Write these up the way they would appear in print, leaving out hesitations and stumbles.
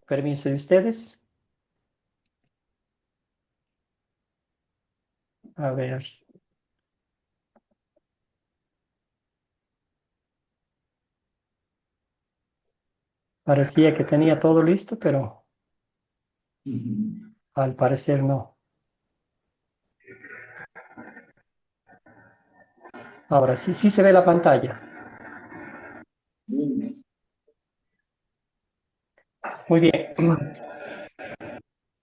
permiso de ustedes. A ver. Parecía que tenía todo listo, pero al parecer no. Ahora sí, sí se ve la pantalla. Muy bien.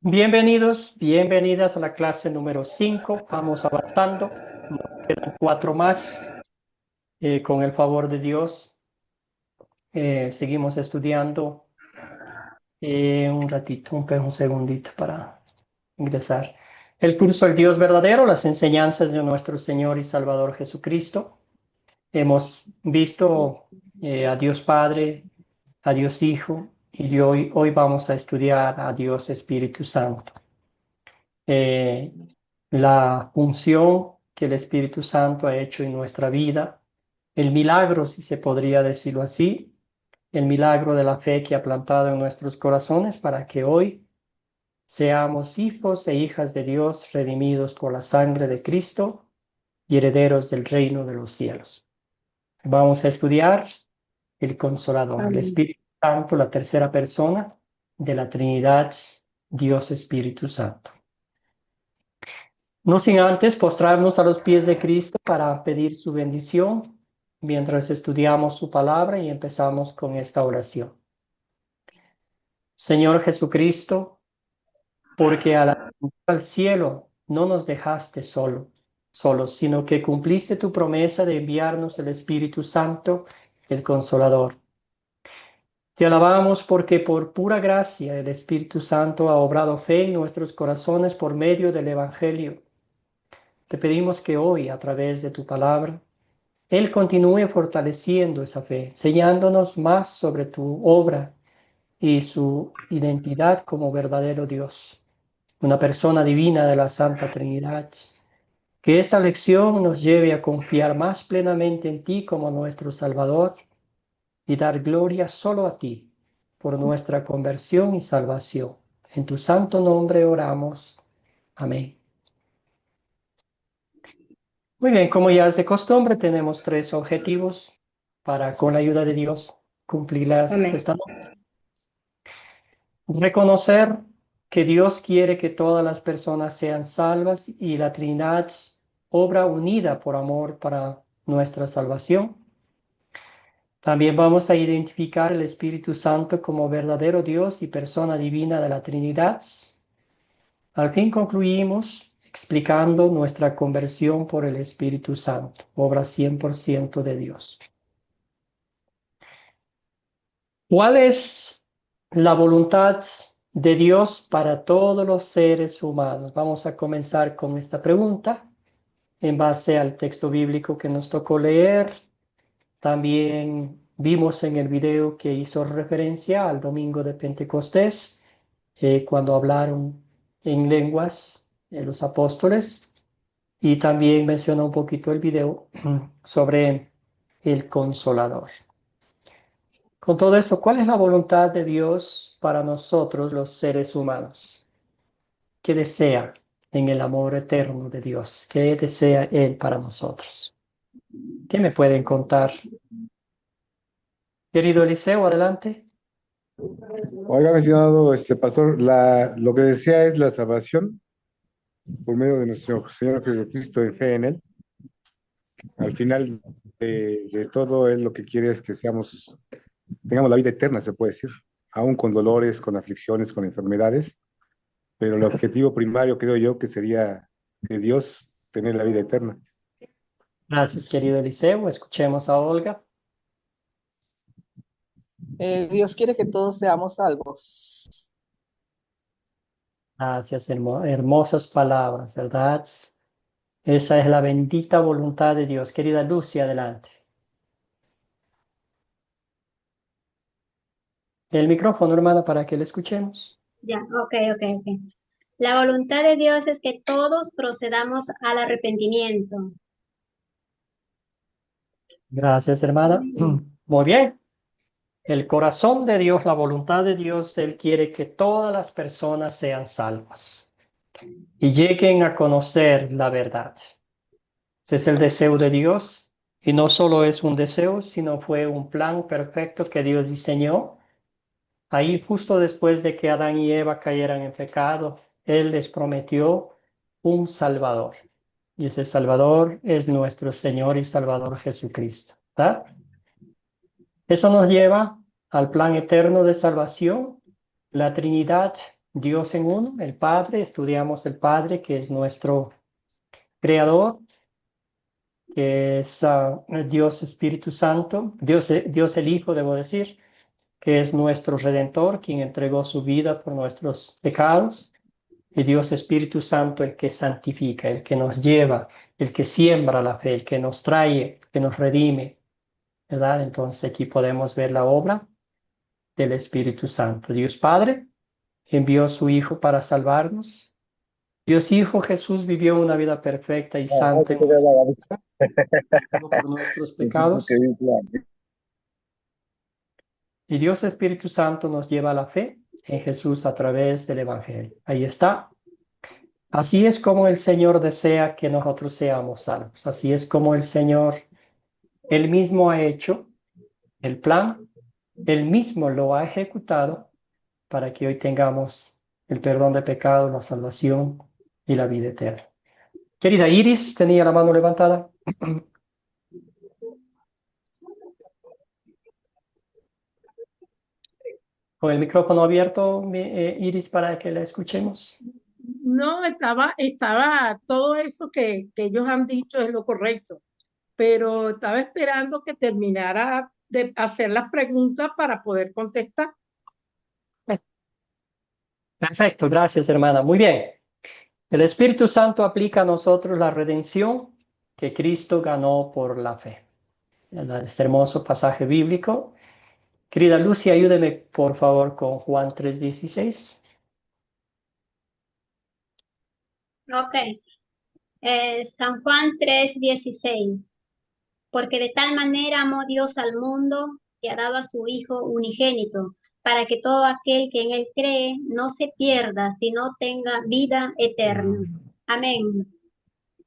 Bienvenidos, bienvenidas a la clase número 5. Vamos avanzando. Nos quedan 4 más. Con el favor de Dios, seguimos estudiando. Un ratito, un segundito para ingresar. El curso El Dios verdadero, las enseñanzas de nuestro Señor y Salvador Jesucristo. Hemos visto a Dios Padre, a Dios Hijo, y hoy vamos a estudiar a Dios Espíritu Santo. Eh, la función que el Espíritu Santo ha hecho en nuestra vida, el milagro, si se podría decirlo así, el milagro de la fe que ha plantado en nuestros corazones para que hoy seamos hijos e hijas de Dios redimidos por la sangre de Cristo y herederos del reino de los cielos. Vamos a estudiar el Consolador, el Amén. Espíritu Santo, la tercera persona de la Trinidad, Dios Espíritu Santo. No sin antes postrarnos a los pies de Cristo para pedir su bendición mientras estudiamos su palabra y empezamos con esta oración. Señor Jesucristo, porque al cielo no nos dejaste solos, sino que cumpliste tu promesa de enviarnos el Espíritu Santo, el Consolador. Te alabamos porque por pura gracia el Espíritu Santo ha obrado fe en nuestros corazones por medio del Evangelio. Te pedimos que hoy, a través de tu palabra, Él continúe fortaleciendo esa fe, enseñándonos más sobre tu obra y su identidad como verdadero Dios, una persona divina de la Santa Trinidad. Que esta lección nos lleve a confiar más plenamente en ti como nuestro Salvador y dar gloria solo a ti por nuestra conversión y salvación. En tu santo nombre oramos. Amén. Muy bien, como ya es de costumbre, tenemos 3 objetivos para, con la ayuda de Dios, cumplirlas Amén. esta noche. Reconocer que Dios quiere que todas las personas sean salvas y la Trinidad obra unida por amor para nuestra salvación. También vamos a identificar el Espíritu Santo como verdadero Dios y persona divina de la Trinidad. Al fin concluimos explicando nuestra conversión por el Espíritu Santo, obra 100% de Dios. ¿Cuál es la voluntad de Dios para todos los seres humanos? Vamos a comenzar con esta pregunta en base al texto bíblico que nos tocó leer. También vimos en el video que hizo referencia al domingo de Pentecostés, cuando hablaron en lenguas los apóstoles, y también mencionó un poquito el video sobre el Consolador. Con todo eso, ¿cuál es la voluntad de Dios para nosotros los seres humanos? ¿Qué desea en el amor eterno de Dios? ¿Qué desea Él para nosotros? ¿Qué me pueden contar? Querido Eliseo, adelante. Oiga, mencionado este pastor, lo que decía es la salvación por medio de nuestro Señor Jesucristo en fe en Él. Al final de todo, Él lo que quiere es que tengamos la vida eterna, se puede decir, aún con dolores, con aflicciones, con enfermedades, pero el objetivo primario creo yo que sería que Dios tener la vida eterna. Gracias, querido Eliseo. Escuchemos a Olga. Dios quiere que todos seamos salvos. Gracias, hermosas palabras, ¿verdad? Esa es la bendita voluntad de Dios. Querida Lucy, adelante. El micrófono, hermana, para que le escuchemos. Ya, ok. La voluntad de Dios es que todos procedamos al arrepentimiento. Gracias, hermana. Muy bien. El corazón de Dios, la voluntad de Dios, Él quiere que todas las personas sean salvas y lleguen a conocer la verdad. Ese es el deseo de Dios, y no solo es un deseo, sino fue un plan perfecto que Dios diseñó. Ahí justo después de que Adán y Eva cayeran en pecado, Él les prometió un Salvador. Y ese Salvador es nuestro Señor y Salvador Jesucristo. ¿Verdad? Eso nos lleva al plan eterno de salvación, la Trinidad, Dios en uno, el Padre. Estudiamos el Padre, que es nuestro Creador, que es Dios Espíritu Santo, Dios el Hijo, debo decir, que es nuestro Redentor, quien entregó su vida por nuestros pecados, y Dios Espíritu Santo, el que santifica, el que nos lleva, el que siembra la fe, el que nos trae, que nos redime, ¿verdad? Entonces aquí podemos ver la obra del Espíritu Santo. Dios Padre envió a su Hijo para salvarnos. Dios Hijo Jesús vivió una vida perfecta y santa en nuestro por nuestros pecados. Y Dios Espíritu Santo nos lleva a la fe en Jesús a través del Evangelio. Ahí está. Así es como el Señor desea que nosotros seamos salvos. Así es como el Señor, Él mismo ha hecho el plan, Él mismo lo ha ejecutado para que hoy tengamos el perdón de pecados, la salvación y la vida eterna. Querida Iris, tenía la mano levantada. Con el micrófono abierto, Iris, para que la escuchemos. No, estaba, todo eso que ellos han dicho es lo correcto, pero estaba esperando que terminara de hacer las preguntas para poder contestar. Perfecto, gracias, hermana. Muy bien. El Espíritu Santo aplica a nosotros la redención que Cristo ganó por la fe. Este hermoso pasaje bíblico. Querida Lucy, ayúdeme por favor con Juan 3:16. Ok. San Juan 3:16. Porque de tal manera amó Dios al mundo que ha dado a su Hijo unigénito, para que todo aquel que en él cree no se pierda, sino tenga vida eterna. Amén.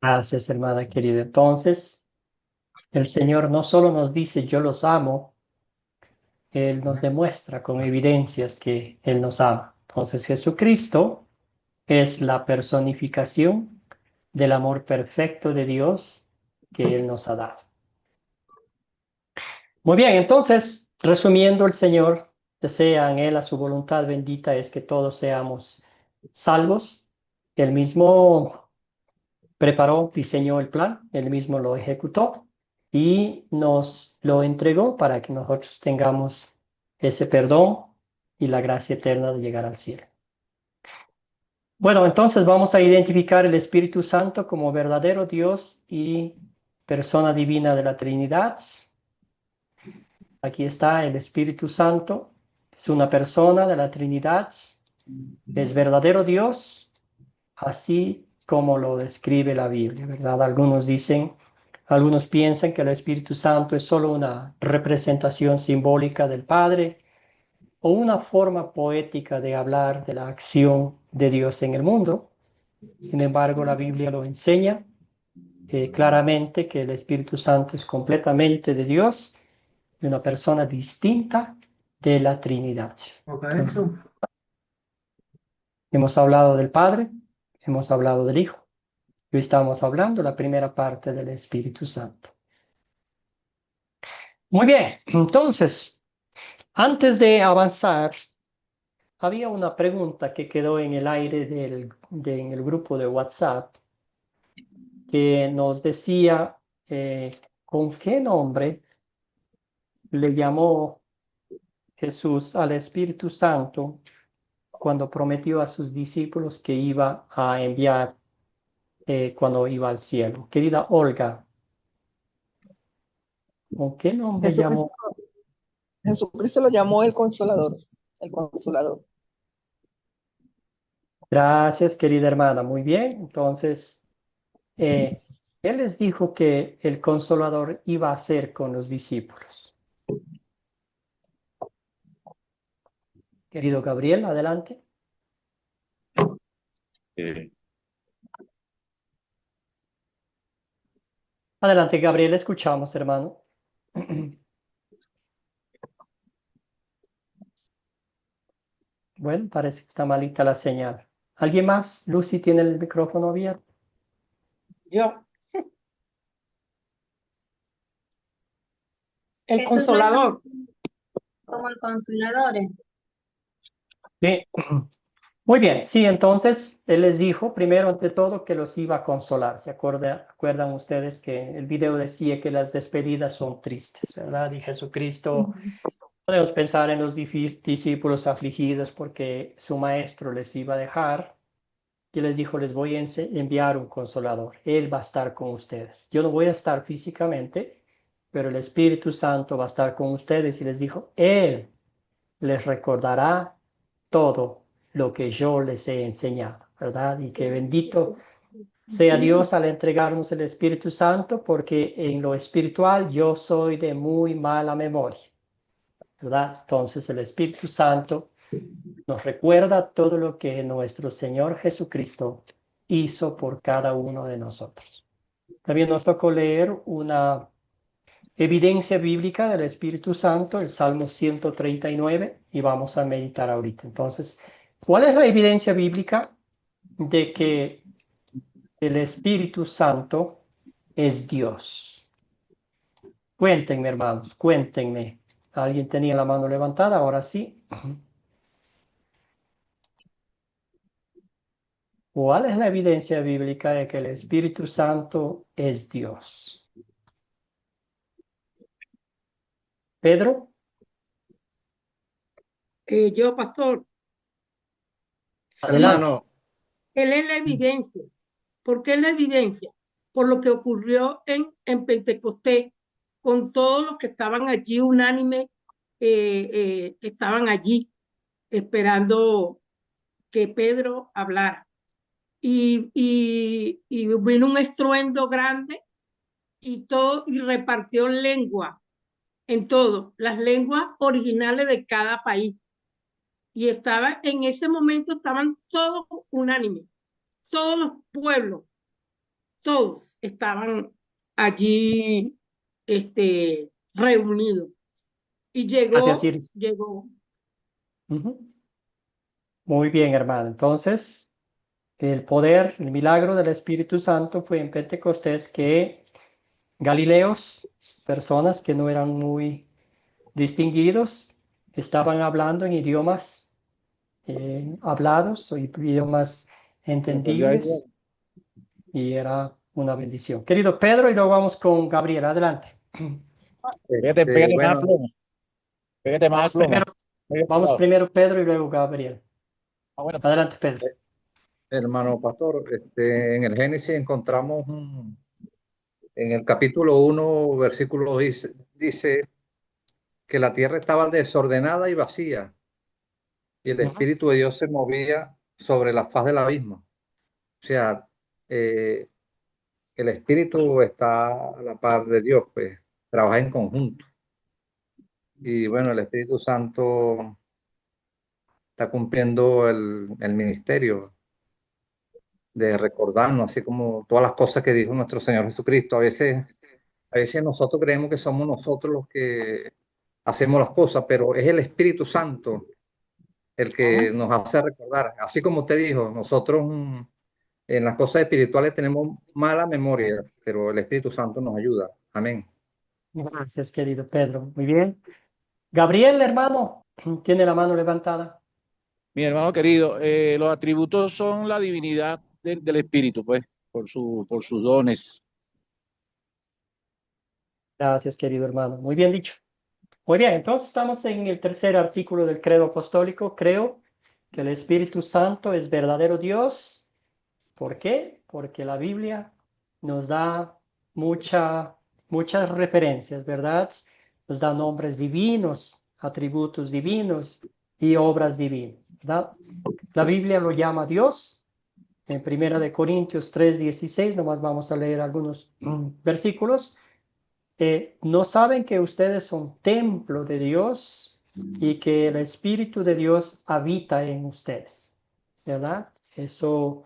Gracias, hermana querida. Entonces, el Señor no solo nos dice yo los amo, Él nos demuestra con evidencias que Él nos ama. Entonces, Jesucristo es la personificación del amor perfecto de Dios que Él nos ha dado. Muy bien, entonces, resumiendo, el Señor desea en Él, a su voluntad bendita es que todos seamos salvos. Él mismo preparó, diseñó el plan, Él mismo lo ejecutó y nos lo entregó para que nosotros tengamos ese perdón y la gracia eterna de llegar al cielo. Bueno, entonces vamos a identificar el Espíritu Santo como verdadero Dios y persona divina de la Trinidad. Aquí está el Espíritu Santo, es una persona de la Trinidad, es verdadero Dios, así como lo describe la Biblia, ¿verdad? Algunos piensan que el Espíritu Santo es solo una representación simbólica del Padre o una forma poética de hablar de la acción de Dios en el mundo. Sin embargo, la Biblia lo enseña claramente que el Espíritu Santo es completamente de Dios y una persona distinta de la Trinidad. Entonces, hemos hablado del Padre, hemos hablado del Hijo. Hoy estamos hablando la primera parte del Espíritu Santo. Muy bien, entonces, antes de avanzar, había una pregunta que quedó en el aire en el grupo de WhatsApp que nos decía con qué nombre le llamó Jesús al Espíritu Santo cuando prometió a sus discípulos que iba a enviar cuando iba al cielo. Querida Olga, ¿con qué nombre Jesucristo, llamó? Jesucristo lo llamó el Consolador, el Consolador. Gracias, querida hermana. Muy bien. Entonces, Él les dijo que el Consolador iba a ser con los discípulos. Querido Gabriel, adelante. Adelante, Gabriel, escuchamos, hermano. Bueno, parece que está malita la señal. ¿Alguien más? Lucy tiene el micrófono abierto. Yo. El Jesús Consolador. como el consolador. Sí. Muy bien, sí, entonces él les dijo primero ante todo que los iba a consolar. ¿Acuerdan ustedes que el video decía que las despedidas son tristes, ¿verdad? Y Jesucristo, podemos pensar en los discípulos afligidos porque su maestro les iba a dejar y les dijo, les voy a enviar un consolador. Él va a estar con ustedes. Yo no voy a estar físicamente, pero el Espíritu Santo va a estar con ustedes y les dijo, Él les recordará todo lo que yo les he enseñado, ¿verdad? Y que bendito sea Dios al entregarnos el Espíritu Santo, porque en lo espiritual yo soy de muy mala memoria, ¿verdad? Entonces el Espíritu Santo nos recuerda todo lo que nuestro Señor Jesucristo hizo por cada uno de nosotros. También nos tocó leer una evidencia bíblica del Espíritu Santo, el Salmo 139, y vamos a meditar ahorita. Entonces, ¿cuál es la evidencia bíblica de que el Espíritu Santo es Dios? Cuéntenme, hermanos, cuéntenme. ¿Alguien tenía la mano levantada? Ahora sí. ¿Cuál es la evidencia bíblica de que el Espíritu Santo es Dios? Pedro. Yo, pastor, sí, Adelante. Hermano, él es la evidencia. ¿Por qué es la evidencia? Por lo que ocurrió en Pentecostés, con todos los que estaban allí unánime, estaban allí esperando que Pedro hablara. Y vino un estruendo grande y repartió lengua en todo, las lenguas originales de cada país. Y en ese momento estaban todos unánimes, todos los pueblos, todos estaban allí reunidos. Y Gracias, Iris. llegó. Muy bien, hermano. Entonces, el poder, el milagro del Espíritu Santo fue en Pentecostés que Galileos, personas que no eran muy distinguidos, estaban hablando en idiomas hablados o idiomas entendibles y era una bendición. Querido Pedro, y luego vamos con Gabriel. Adelante. pégate más bueno, plomo. Pégate más plomo. Vamos primero Pedro y luego Gabriel. Bueno, Adelante, Pedro. hermano pastor, en el Génesis encontramos en el capítulo 1, versículo dice que la tierra estaba desordenada y vacía y el Espíritu de Dios se movía sobre la faz del abismo. O sea, el Espíritu está a la par de Dios, pues trabaja en conjunto. Y bueno, el Espíritu Santo está cumpliendo el ministerio de recordarnos, así como todas las cosas que dijo nuestro Señor Jesucristo. A veces nosotros creemos que somos nosotros los que hacemos las cosas, pero es el Espíritu Santo el que nos hace recordar. Así como usted dijo, nosotros en las cosas espirituales tenemos mala memoria, pero el Espíritu Santo nos ayuda. Amén. Gracias, querido Pedro. Muy bien. Gabriel, hermano, tiene la mano levantada. mi hermano querido, los atributos son la divinidad del Espíritu, pues, por sus dones. Gracias, querido hermano. Muy bien dicho. Muy bien, entonces estamos en el tercer artículo del credo apostólico. Creo que el Espíritu Santo es verdadero Dios. ¿Por qué? Porque la Biblia nos da muchas referencias, ¿verdad? Nos da nombres divinos, atributos divinos y obras divinas, ¿verdad? La Biblia lo llama Dios. En 1 Corintios 3:16, nomás vamos a leer algunos versículos. ¿No saben que ustedes son templo de Dios y que el Espíritu de Dios habita en ustedes, ¿verdad? Eso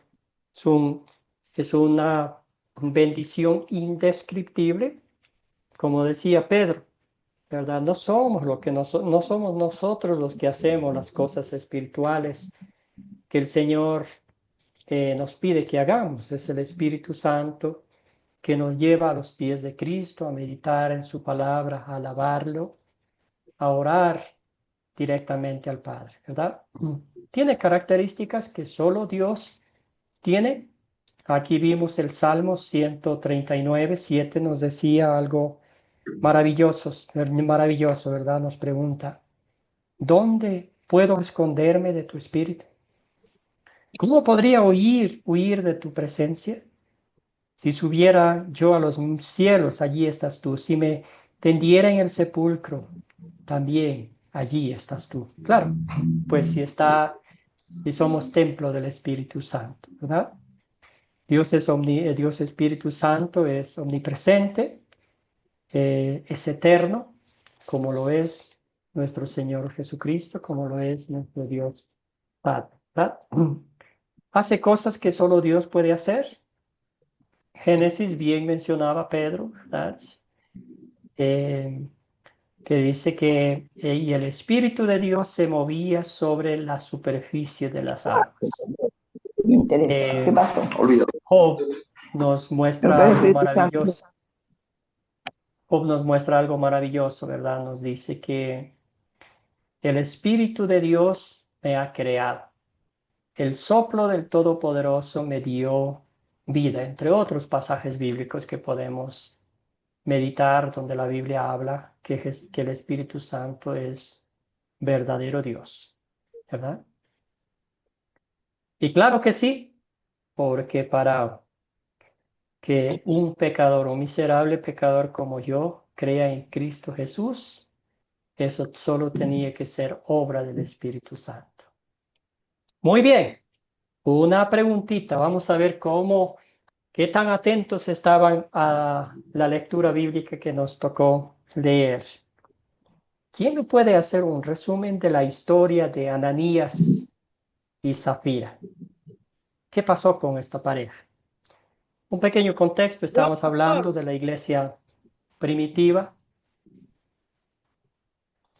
es una bendición indescriptible, como decía Pedro, ¿verdad? No somos no somos nosotros los que hacemos las cosas espirituales que el Señor nos pide que hagamos. Es el Espíritu Santo que nos lleva a los pies de Cristo, a meditar en su palabra, a alabarlo, a orar directamente al Padre, ¿verdad? Tiene características que solo Dios tiene. Aquí vimos el Salmo 139, 7 nos decía algo maravilloso, ¿verdad? Nos pregunta, ¿dónde puedo esconderme de tu espíritu? ¿Cómo podría huir de tu presencia? Si subiera yo a los cielos, allí estás tú. Si me tendiera en el sepulcro, también allí estás tú. Claro, pues si somos templo del Espíritu Santo, ¿verdad? Dios Espíritu Santo es omnipresente, es eterno, como lo es nuestro Señor Jesucristo, como lo es nuestro Dios Padre, ¿verdad? Hace cosas que solo Dios puede hacer. Génesis bien mencionaba Pedro, ¿verdad? Que dice que y el Espíritu de Dios se movía sobre la superficie de las aguas. Interesante. ¿Qué pasó? Olvídalo. Job nos muestra algo maravilloso. Job nos muestra algo maravilloso, ¿verdad? Nos dice que el Espíritu de Dios me ha creado. El soplo del Todopoderoso me dio vida, entre otros pasajes bíblicos que podemos meditar, donde la Biblia habla que el Espíritu Santo es verdadero Dios, ¿verdad? Y claro que sí, porque para que un pecador, un miserable pecador como yo, crea en Cristo Jesús, eso solo tenía que ser obra del Espíritu Santo. Muy bien, una preguntita. Vamos a ver qué tan atentos estaban a la lectura bíblica que nos tocó leer. ¿Quién me puede hacer un resumen de la historia de Ananías y Zafira? ¿Qué pasó con esta pareja? Un pequeño contexto, estamos hablando de la iglesia primitiva.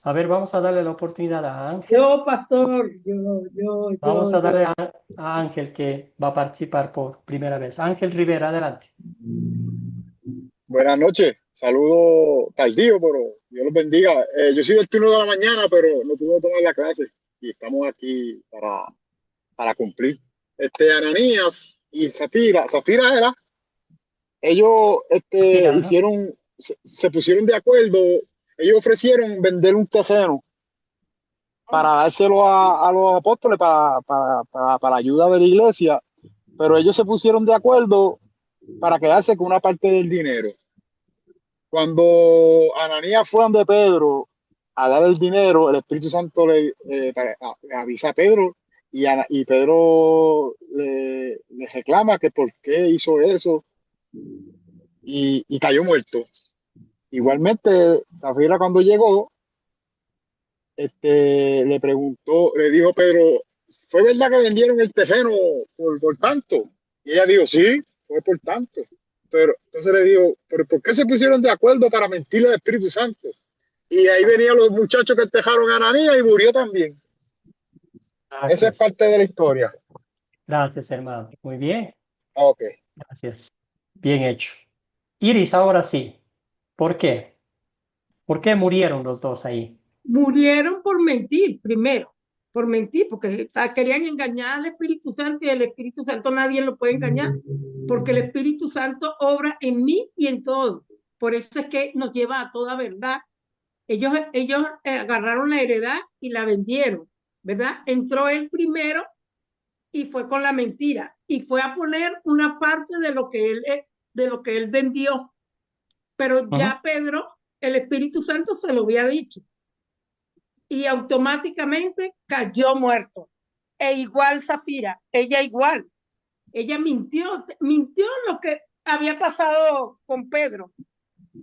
A ver, vamos a darle la oportunidad a Ángel. Yo, pastor, Vamos a darle a Ángel que va a participar por primera vez. Ángel Rivera, adelante. Buenas noches, saludo tardío, pero Dios los bendiga. Yo soy del turno de la mañana, pero no pude tomar la clase y estamos aquí para cumplir. Ananías y Zafira era, ellos se pusieron de acuerdo, ellos ofrecieron vender un terreno para dárselo a los apóstoles para ayuda de la iglesia, pero ellos se pusieron de acuerdo para quedarse con una parte del dinero. Cuando Ananías fue ante Pedro a dar el dinero, el Espíritu Santo le avisa a Pedro y Pedro le reclama que por qué hizo eso y cayó muerto. Igualmente, Zafira cuando llegó, le dijo Pedro, ¿fue verdad que vendieron el terreno por tanto? Y ella dijo, sí, fue por tanto. Pero entonces le digo, ¿pero por qué se pusieron de acuerdo para mentirle al Espíritu Santo? Y ahí venían los muchachos que enterraron a Ananías y murió también. Gracias. Esa es parte de la historia. Gracias, hermano. Muy bien. Ok. Gracias. Bien hecho. Iris, ahora sí. ¿Por qué? ¿Por qué murieron los dos ahí? Murieron por mentir, primero, por mentir, porque querían engañar al Espíritu Santo y el Espíritu Santo nadie lo puede engañar, porque el Espíritu Santo obra en mí y en todo. Por eso es que nos lleva a toda verdad. Ellos agarraron la heredad y la vendieron, ¿verdad? Entró él primero y fue con la mentira y fue a poner una parte de lo que él vendió. Pero ya Pedro, el Espíritu Santo se lo había dicho. Y automáticamente cayó muerto. E igual Zafira, ella igual. Ella mintió lo que había pasado con Pedro.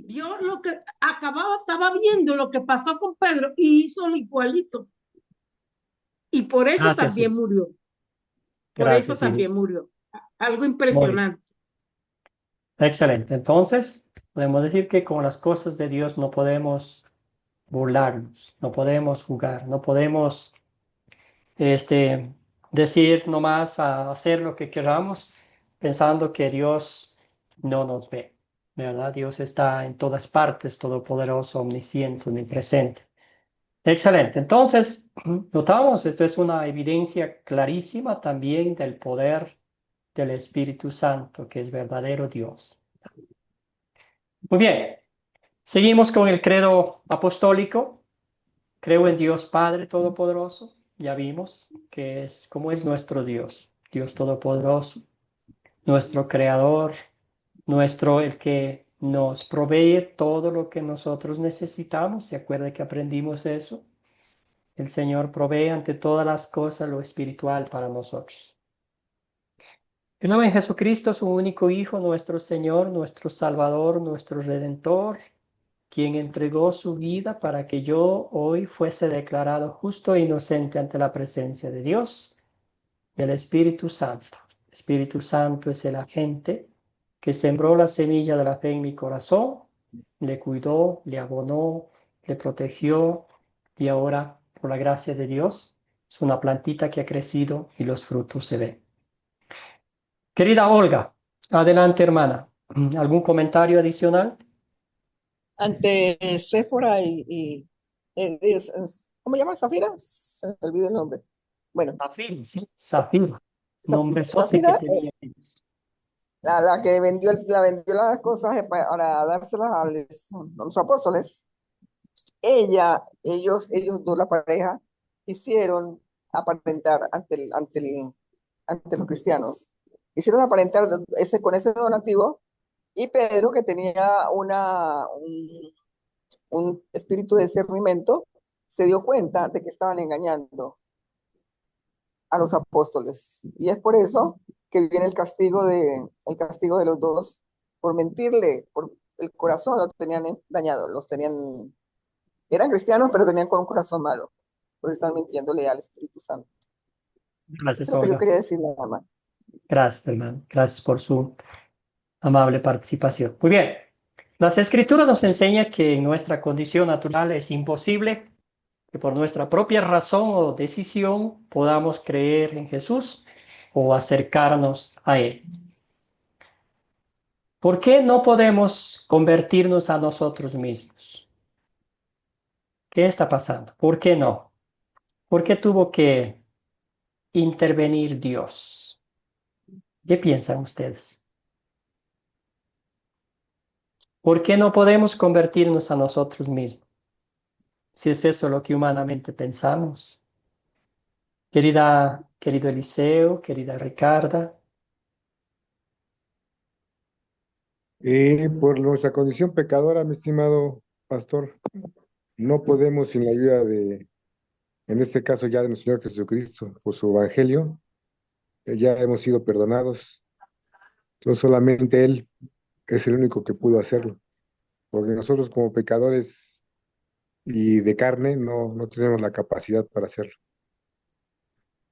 vio lo que estaba viendo lo que pasó con Pedro y hizo lo igualito. Y por eso Gracias, también Iris. murió. Por eso Gracias, también Iris. murió. Algo Muy bien. impresionante. Excelente. Entonces, podemos decir que con las cosas de Dios no podemos burlarnos, no podemos jugar, no podemos decir nomás a hacer lo que queramos pensando que Dios no nos ve, ¿verdad? Dios está en todas partes, todopoderoso, omnisciente, omnipresente. Excelente. Entonces, notamos, esto es una evidencia clarísima también del poder del Espíritu Santo, que es verdadero Dios. Muy bien. Seguimos con el credo apostólico. Creo en Dios Padre Todopoderoso. Ya vimos que es como es nuestro Dios, Dios Todopoderoso, nuestro Creador, el que nos provee todo lo que nosotros necesitamos. ¿Se acuerda que aprendimos eso? El Señor provee ante todas las cosas lo espiritual para nosotros. Creo en Jesucristo, su único Hijo, nuestro Señor, nuestro Salvador, nuestro Redentor, quien entregó su vida para que yo hoy fuese declarado justo e inocente ante la presencia de Dios y el Espíritu Santo. El Espíritu Santo es el agente que sembró la semilla de la fe en mi corazón, le cuidó, le abonó, le protegió y ahora, por la gracia de Dios, es una plantita que ha crecido y los frutos se ven. Querida Olga, adelante, hermana. ¿Algún comentario adicional? Ante Séfora ¿cómo se llama? ¿Zafira? Se me olvidó el nombre. Bueno, Zafira, sí, Zafira. Nombrezote que Zafira, tenía ellos. la que vendió las cosas para dárselas a los apóstoles. Ellos dos, la pareja, quisieron aparentar ante los cristianos. Hicieron aparentar con ese donativo, y Pedro, que tenía un espíritu de discernimiento, se dio cuenta de que estaban engañando a los apóstoles. Y es por eso que viene el castigo de los dos por mentirle, por el corazón lo tenían dañado, eran cristianos, pero tenían con un corazón malo, porque están mintiéndole al Espíritu Santo. Eso Gracias, es lo que yo Olga. quería decir nada más. Gracias, hermano. Gracias por su amable participación. Muy bien. Las Escrituras nos enseñan que en nuestra condición natural es imposible que por nuestra propia razón o decisión podamos creer en Jesús o acercarnos a Él. ¿Por qué no podemos convertirnos a nosotros mismos? ¿Qué está pasando? ¿Por qué no? ¿Por qué tuvo que intervenir Dios? ¿Qué piensan ustedes? ¿Por qué no podemos convertirnos a nosotros mismos? Si es eso lo que humanamente pensamos. Querido Eliseo, querida Ricarda. Por nuestra condición pecadora, mi estimado pastor, no podemos sin la ayuda en este caso ya de nuestro Señor Jesucristo, por su evangelio, ya hemos sido perdonados. Entonces solamente Él es el único que pudo hacerlo, porque nosotros como pecadores y de carne no tenemos la capacidad para hacerlo.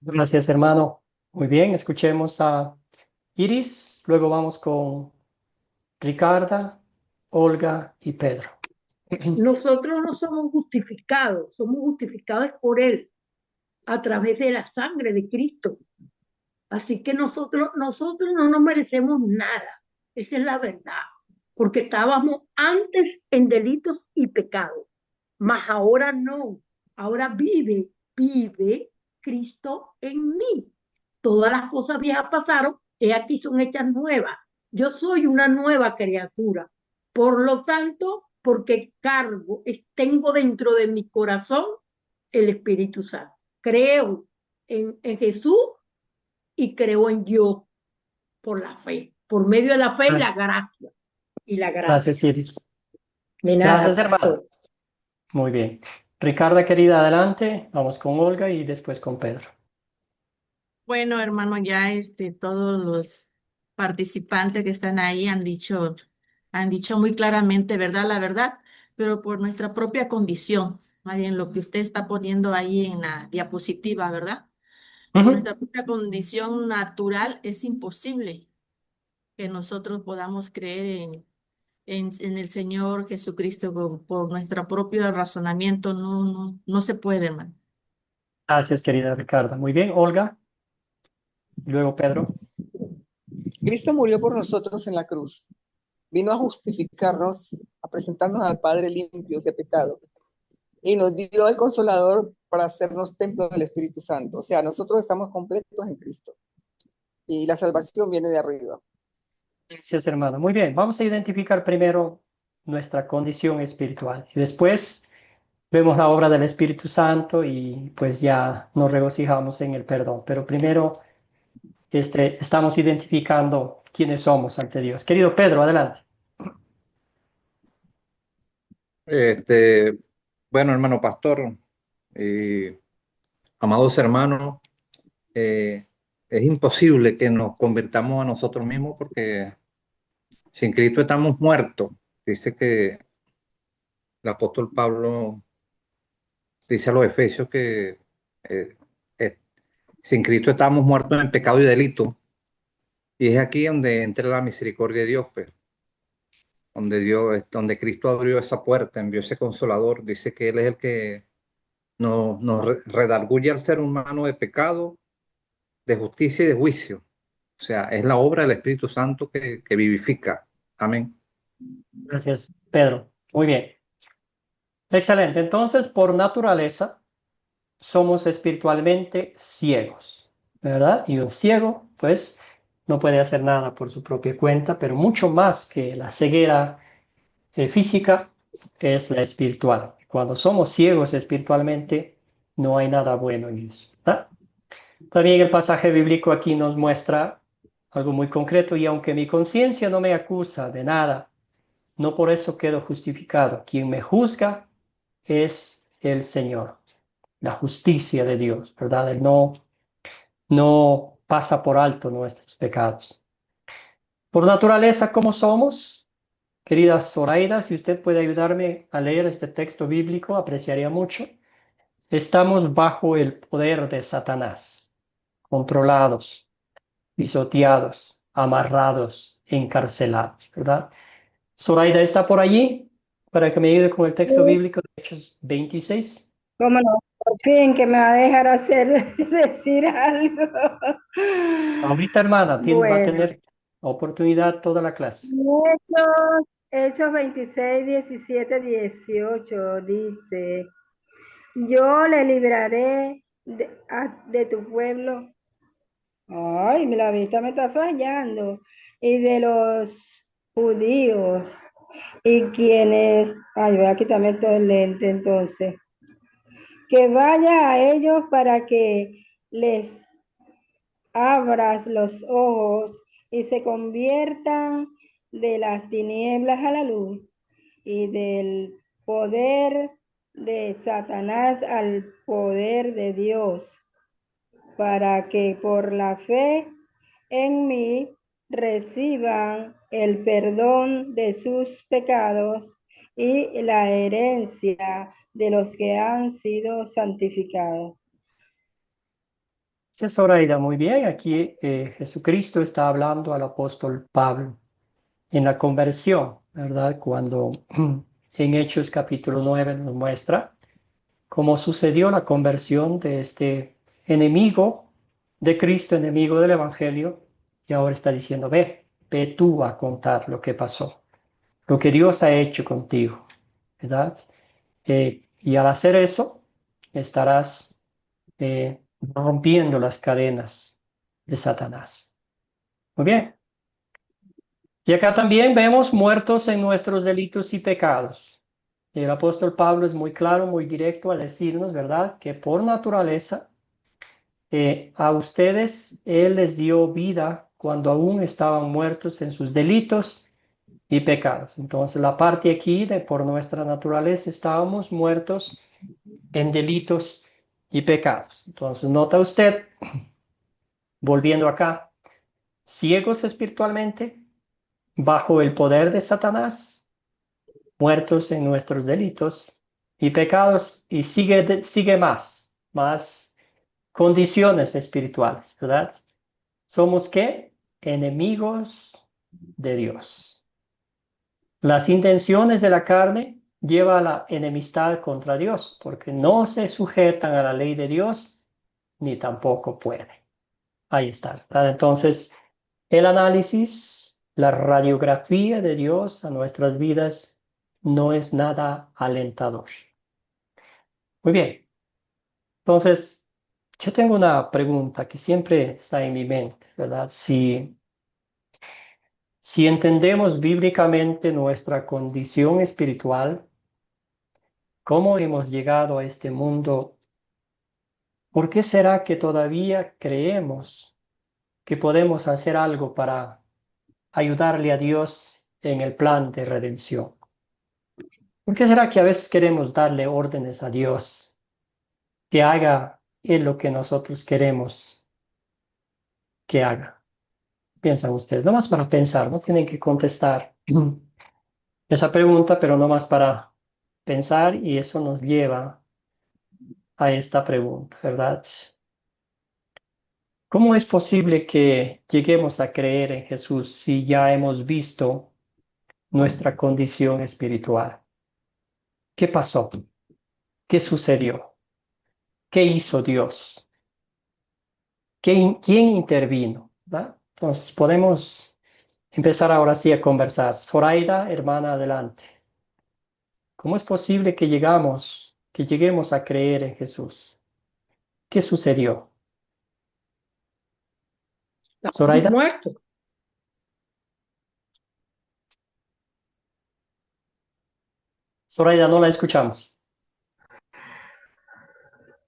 Gracias, hermano. Muy bien, escuchemos a Iris, luego vamos con Ricarda, Olga y Pedro. Nosotros no somos justificados por Él a través de la sangre de Cristo. Así que nosotros no nos merecemos nada. Esa es la verdad. Porque estábamos antes en delitos y pecados. Mas ahora no. Ahora vive Cristo en mí. Todas las cosas viejas pasaron, y aquí son hechas nuevas. Yo soy una nueva criatura. Por lo tanto, porque tengo dentro de mi corazón el Espíritu Santo. Creo en Jesús y creo en Dios por la fe, por medio de la fe y la gracia. Y la gracia. Gracias, Iris. De nada, Gracias, hermano. pastor. Muy bien. Ricarda, querida, adelante. Vamos con Olga y después con Pedro. Bueno, hermano, ya todos los participantes que están ahí han dicho han dicho muy claramente, ¿verdad? La verdad, pero por nuestra propia condición, más bien lo que usted está poniendo ahí en la diapositiva, ¿verdad? Por Ujú. nuestra propia condición natural es imposible que nosotros podamos creer en el Señor Jesucristo por nuestro propio razonamiento. No se puede, hermano. Gracias, querida Ricarda. Muy bien, Olga. Y luego Pedro. Cristo murió por nosotros en la cruz. Vino a justificarnos, a presentarnos al Padre limpios de pecado. Y nos dio el Consolador para hacernos templo del Espíritu Santo. O sea, nosotros estamos completos en Cristo. Y la salvación viene de arriba. Gracias, hermano. Muy bien, vamos a identificar primero nuestra condición espiritual y después vemos la obra del Espíritu Santo y pues ya nos regocijamos en el perdón. Pero primero estamos identificando quiénes somos ante Dios. Querido Pedro, adelante. Este, bueno, hermano pastor, amados hermanos, eh, es imposible que nos convirtamos a nosotros mismos porque sin Cristo estamos muertos. Dice que el apóstol Pablo dice a los Efesios que eh, eh, sin Cristo estamos muertos en pecado y delito. Y es aquí donde entra la misericordia de Dios, pues, donde Cristo abrió esa puerta, envió ese consolador. Dice que Él es el que nos redarguye al ser humano de pecado, de justicia y de juicio. O sea, es la obra del Espíritu Santo que vivifica. Amén. Gracias, Pedro. Muy bien. Excelente. Entonces, por naturaleza, somos espiritualmente ciegos, ¿verdad? Y un ciego, pues, no puede hacer nada por su propia cuenta, pero mucho más que la ceguera física es la espiritual. Cuando somos ciegos espiritualmente, no hay nada bueno en eso, ¿verdad? También el pasaje bíblico aquí nos muestra algo muy concreto, y aunque mi conciencia no me acusa de nada, no por eso quedo justificado. Quien me juzga es el Señor, la justicia de Dios, ¿verdad? Él no pasa por alto nuestros pecados. Por naturaleza, ¿cómo somos? Querida Zoraida, si usted puede ayudarme a leer este texto bíblico, apreciaría mucho. Estamos bajo el poder de Satanás, controlados, pisoteados, amarrados, encarcelados, ¿verdad? Zoraida está por allí para que me ayude con el texto bíblico de Hechos 26. ¿Cómo no? Por fin que me va a dejar hacer decir algo. Ahorita, hermana, va a Bueno, tener oportunidad toda la clase. Hechos 26, 17, 18 dice, yo le libraré de tu pueblo. Ay, la vista me está fallando. Y de los judíos. Y quienes, ay, voy a quitarme todo el lente entonces. Que vaya a ellos para que les abras los ojos y se conviertan de las tinieblas a la luz y del poder de Satanás al poder de Dios, para que por la fe en mí reciban el perdón de sus pecados y la herencia de los que han sido santificados. Sí, Zoraida, muy bien. Aquí Jesucristo está hablando al apóstol Pablo en la conversión, ¿verdad? Cuando en Hechos capítulo 9 nos muestra cómo sucedió la conversión de este enemigo de Cristo, enemigo del Evangelio, y ahora está diciendo, ve tú a contar lo que pasó, lo que Dios ha hecho contigo, ¿verdad? Y al hacer eso, estarás rompiendo las cadenas de Satanás. Muy bien. Y acá también vemos muertos en nuestros delitos y pecados. El apóstol Pablo es muy claro, muy directo al decirnos, ¿verdad?, que por naturaleza a ustedes Él les dio vida cuando aún estaban muertos en sus delitos y pecados. Entonces la parte aquí de por nuestra naturaleza estábamos muertos en delitos y pecados. Entonces nota usted, volviendo acá, ciegos espiritualmente, bajo el poder de Satanás, muertos en nuestros delitos y pecados, y sigue más condiciones espirituales, ¿verdad? ¿Somos qué? Enemigos de Dios. Las intenciones de la carne llevan a la enemistad contra Dios, porque no se sujetan a la ley de Dios, ni tampoco pueden. Ahí está, ¿verdad? Entonces, el análisis, la radiografía de Dios a nuestras vidas no es nada alentador. Muy bien. Entonces, yo tengo una pregunta que siempre está en mi mente, ¿verdad? Si entendemos bíblicamente nuestra condición espiritual, cómo hemos llegado a este mundo, ¿por qué será que todavía creemos que podemos hacer algo para ayudarle a Dios en el plan de redención? ¿Por qué será que a veces queremos darle órdenes a Dios que haga Él lo que nosotros queremos que haga? Piensan ustedes, nomás para pensar, no tienen que contestar esa pregunta, pero nomás para pensar, y eso nos lleva a esta pregunta, ¿verdad? ¿Cómo es posible que lleguemos a creer en Jesús si ya hemos visto nuestra condición espiritual? ¿Qué pasó? ¿Qué sucedió? ¿Qué hizo Dios? ¿Quién intervino? ¿verdad? Entonces podemos empezar ahora sí a conversar. Zoraida, hermana, adelante. ¿Cómo es posible que lleguemos a creer en Jesús? ¿Qué sucedió? Estamos Zoraida, muertos. Zoraida, no la escuchamos.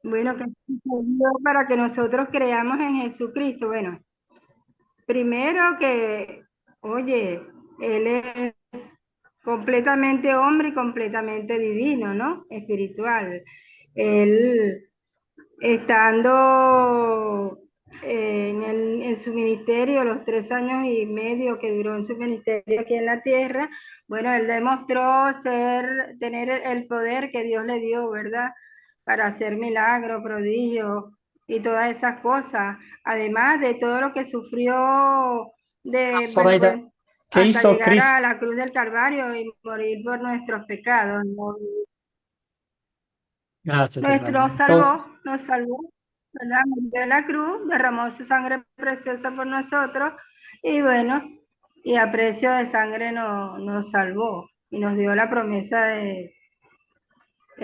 Bueno, ¿qué sucedió para que nosotros creamos en Jesucristo? Bueno, primero que, oye, Él es completamente hombre y completamente divino, ¿no? Espiritual. Él, estando en su ministerio, los 3 años y medio que duró en su ministerio aquí en la tierra, bueno, él demostró tener el poder que Dios le dio, ¿verdad? Para hacer milagros, prodigios y todas esas cosas. Además de todo lo que sufrió bueno, Zoraida, pues, ¿qué hasta hizo llegar Cristo? a la cruz del Calvario y morir por nuestros pecados, ¿no? Gracias, hermano. Entonces, Nos salvó, ¿verdad? Murió en la cruz, derramó su sangre preciosa por nosotros y bueno, y a precio de sangre nos salvó y nos dio la promesa de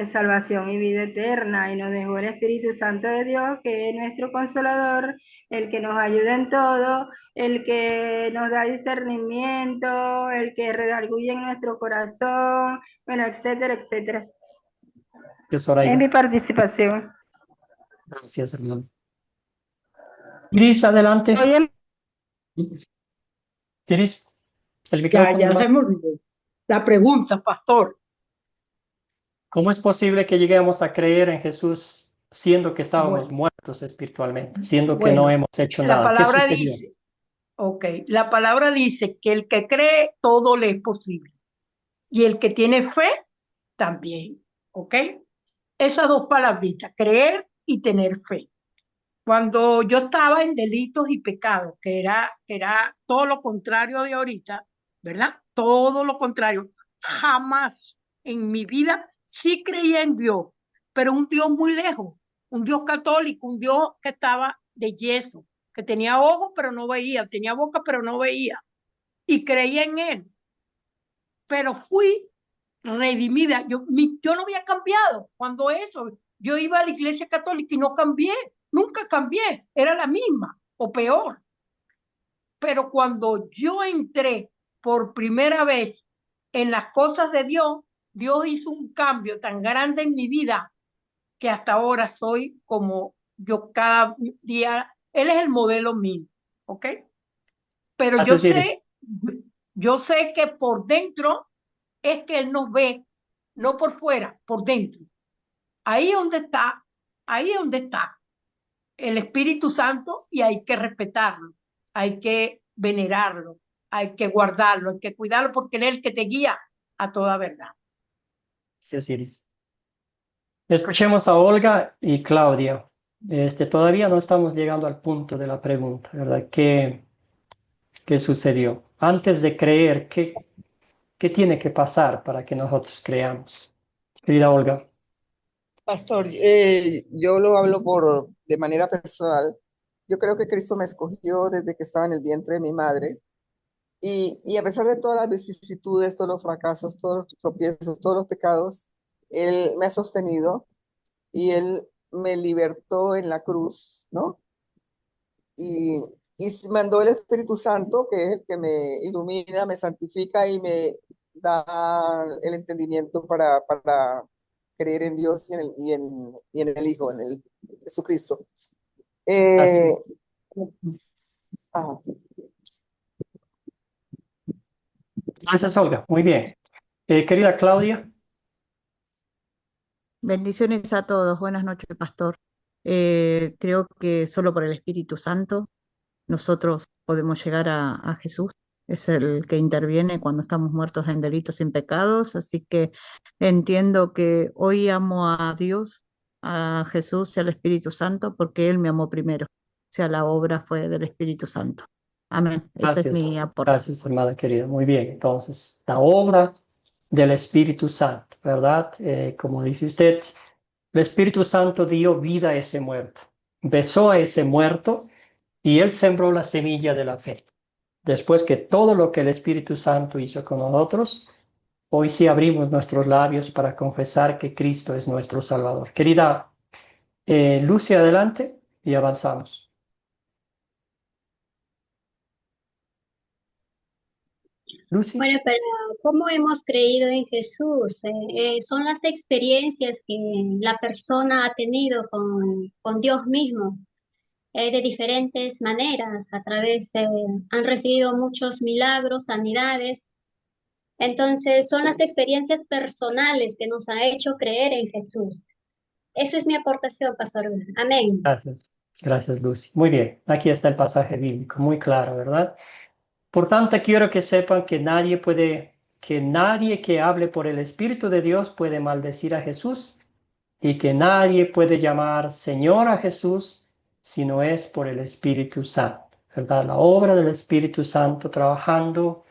salvación y vida eterna y nos dejó el Espíritu Santo de Dios, que es nuestro consolador, el que nos ayuda en todo, el que nos da discernimiento, el que redarguye en nuestro corazón, bueno, etcétera, etcétera. Es Zoraida. mi participación. Gracias, hermano. Iris, adelante. Oye, Iris, el Ya micrófono, hermano. se me olvidó. La pregunta, pastor. ¿Cómo es posible que lleguemos a creer en Jesús siendo que estábamos Bueno, muertos espiritualmente, siendo que no hemos hecho la nada? ¿Qué palabra sucedió? dice, la palabra dice que el que cree todo le es posible. Y el que tiene fe también, ¿ok? Esas dos palabritas, creer y tener fe. Cuando yo estaba en delitos y pecados, que era todo lo contrario de ahorita, ¿verdad? Todo lo contrario. Jamás en mi vida sí creía en Dios, pero un Dios muy lejos, un Dios católico, un Dios que estaba de yeso, que tenía ojos pero no veía, tenía boca pero no veía, y creía en Él. Pero fui redimida. Yo no había cambiado cuando eso. Yo iba a la iglesia católica y no cambié, nunca cambié, era la misma o peor. Pero cuando yo entré por primera vez en las cosas de Dios, Dios hizo un cambio tan grande en mi vida que hasta ahora soy como yo cada día. Él es el modelo mío, ¿ok? Pero Gracias, Iris. yo sé que por dentro es que Él nos ve, no por fuera, por dentro. Ahí es donde está el Espíritu Santo y hay que respetarlo, hay que venerarlo, hay que guardarlo, hay que cuidarlo porque Él es el que te guía a toda verdad. Gracias, Iris. Escuchemos a Olga y Claudia. Todavía no estamos llegando al punto de la pregunta, ¿verdad? ¿Qué sucedió? Antes de creer, ¿qué tiene que pasar para que nosotros creamos? Querida Olga. Pastor, yo lo hablo de manera personal. Yo creo que Cristo me escogió desde que estaba en el vientre de mi madre. Y a pesar de todas las vicisitudes, todos los fracasos, todos los tropiezos, todos los pecados, Él me ha sostenido y Él me libertó en la cruz, ¿no? Y, y mandó el Espíritu Santo, que es el que me ilumina, me santifica y me da el entendimiento para creer en Dios y en el Hijo, en el Jesucristo. Ah, Gracias, Olga. Muy bien. Querida Claudia. Bendiciones a todos. Buenas noches, pastor. Creo que solo por el Espíritu Santo nosotros podemos llegar a Jesús. Es el que interviene cuando estamos muertos en delitos y en pecados. Así que entiendo que hoy amo a Dios, a Jesús y al Espíritu Santo porque Él me amó primero. O sea, la obra fue del Espíritu Santo. Amén. Ese es mi aporte. Gracias, hermana querida. Muy bien. Entonces, la obra del Espíritu Santo, ¿verdad? Como dice usted, el Espíritu Santo dio vida a ese muerto, besó a ese muerto y Él sembró la semilla de la fe. Después que todo lo que el Espíritu Santo hizo con nosotros, hoy sí abrimos nuestros labios para confesar que Cristo es nuestro Salvador. Querida Lucy, adelante y avanzamos. Lucy. Bueno, pero ¿cómo hemos creído en Jesús? Son las experiencias que la persona ha tenido con Dios mismo, de diferentes maneras, han recibido muchos milagros, sanidades. Entonces, son las experiencias personales que nos ha hecho creer en Jesús. Eso es mi aportación, Pastor. Amén. Gracias. Gracias, Lucy. Muy bien. Aquí está el pasaje bíblico, muy claro, ¿verdad? Por tanto, quiero que sepan que nadie que hable por el Espíritu de Dios puede maldecir a Jesús y que nadie puede llamar Señor a Jesús si no es por el Espíritu Santo, ¿verdad? La obra del Espíritu Santo trabajando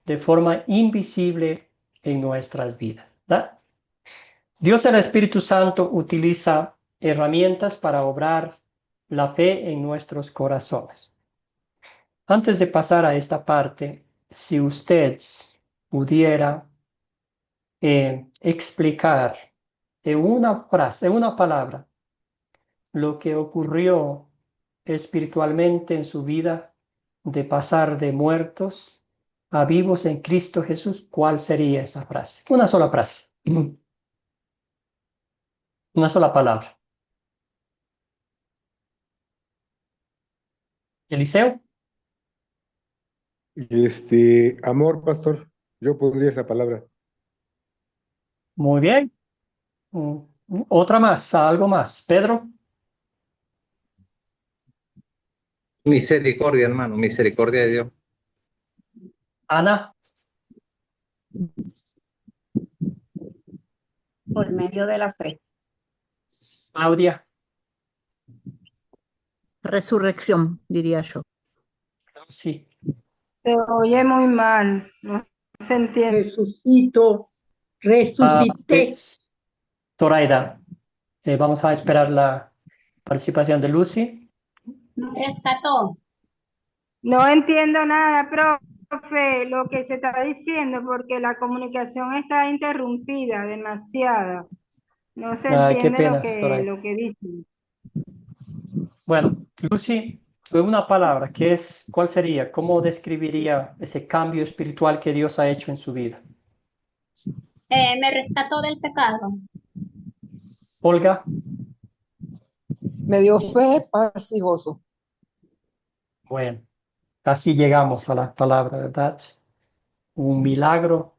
de forma invisible en nuestras vidas, ¿verdad? Dios, el Espíritu Santo, utiliza herramientas para obrar la fe en nuestros corazones. Antes de pasar a esta parte, si usted pudiera explicar en una frase, en una palabra, lo que ocurrió espiritualmente en su vida de pasar de muertos a vivos en Cristo Jesús, ¿cuál sería esa frase? Una sola frase. Una sola palabra. Eliseo. Amor, pastor. Yo pondría esa palabra. Muy bien. Otra más, algo más. Pedro. Misericordia, hermano, misericordia de Dios. Ana. Por medio de la fe. Claudia. Resurrección, diría yo. Sí. Se oye muy mal, no se entiende. Resucité. Zoraida, vamos a esperar la participación de Lucy. Rescató. No entiendo nada, profe, lo que se está diciendo, porque la comunicación está interrumpida demasiada. No se Qué entiende pena, Zoraida. lo que dicen. Bueno, Lucy, una palabra, ¿cuál sería? ¿Cómo describiría ese cambio espiritual que Dios ha hecho en su vida? Me rescató del pecado. Olga. Me dio fe, paz y gozo. Bueno, así llegamos a la palabra, ¿verdad? Un milagro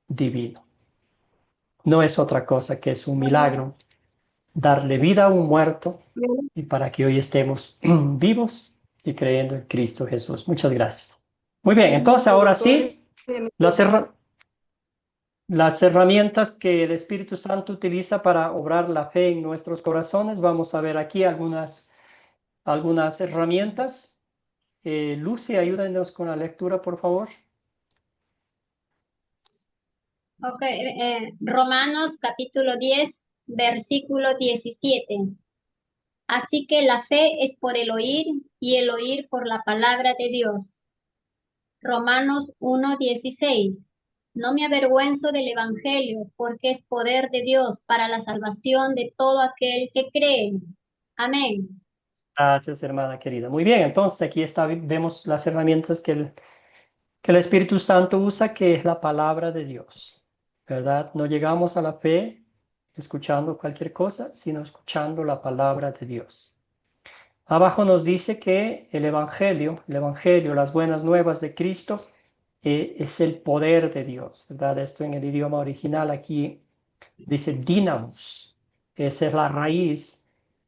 divino. No es otra cosa que es un milagro darle vida a un muerto y para que hoy estemos vivos y creyendo en Cristo Jesús. Muchas gracias. Muy bien, entonces ahora sí, de mi las herramientas que el Espíritu Santo utiliza para obrar la fe en nuestros corazones. Vamos a ver aquí algunas herramientas. Lucy, ayúdanos con la lectura, por favor. Ok, Romanos capítulo 10, versículo 17. Así que la fe es por el oír y el oír por la palabra de Dios. Romanos 1:16. No me avergüenzo del Evangelio, porque es poder de Dios para la salvación de todo aquel que cree. Amén. Gracias, hermana querida. Muy bien, entonces aquí vemos las herramientas que el Espíritu Santo usa, que es la palabra de Dios, ¿verdad? No llegamos a la fe escuchando cualquier cosa, sino escuchando la palabra de Dios. Abajo nos dice que el Evangelio, las buenas nuevas de Cristo, es el poder de Dios, ¿verdad? Esto en el idioma original aquí dice dynamos. Esa es la raíz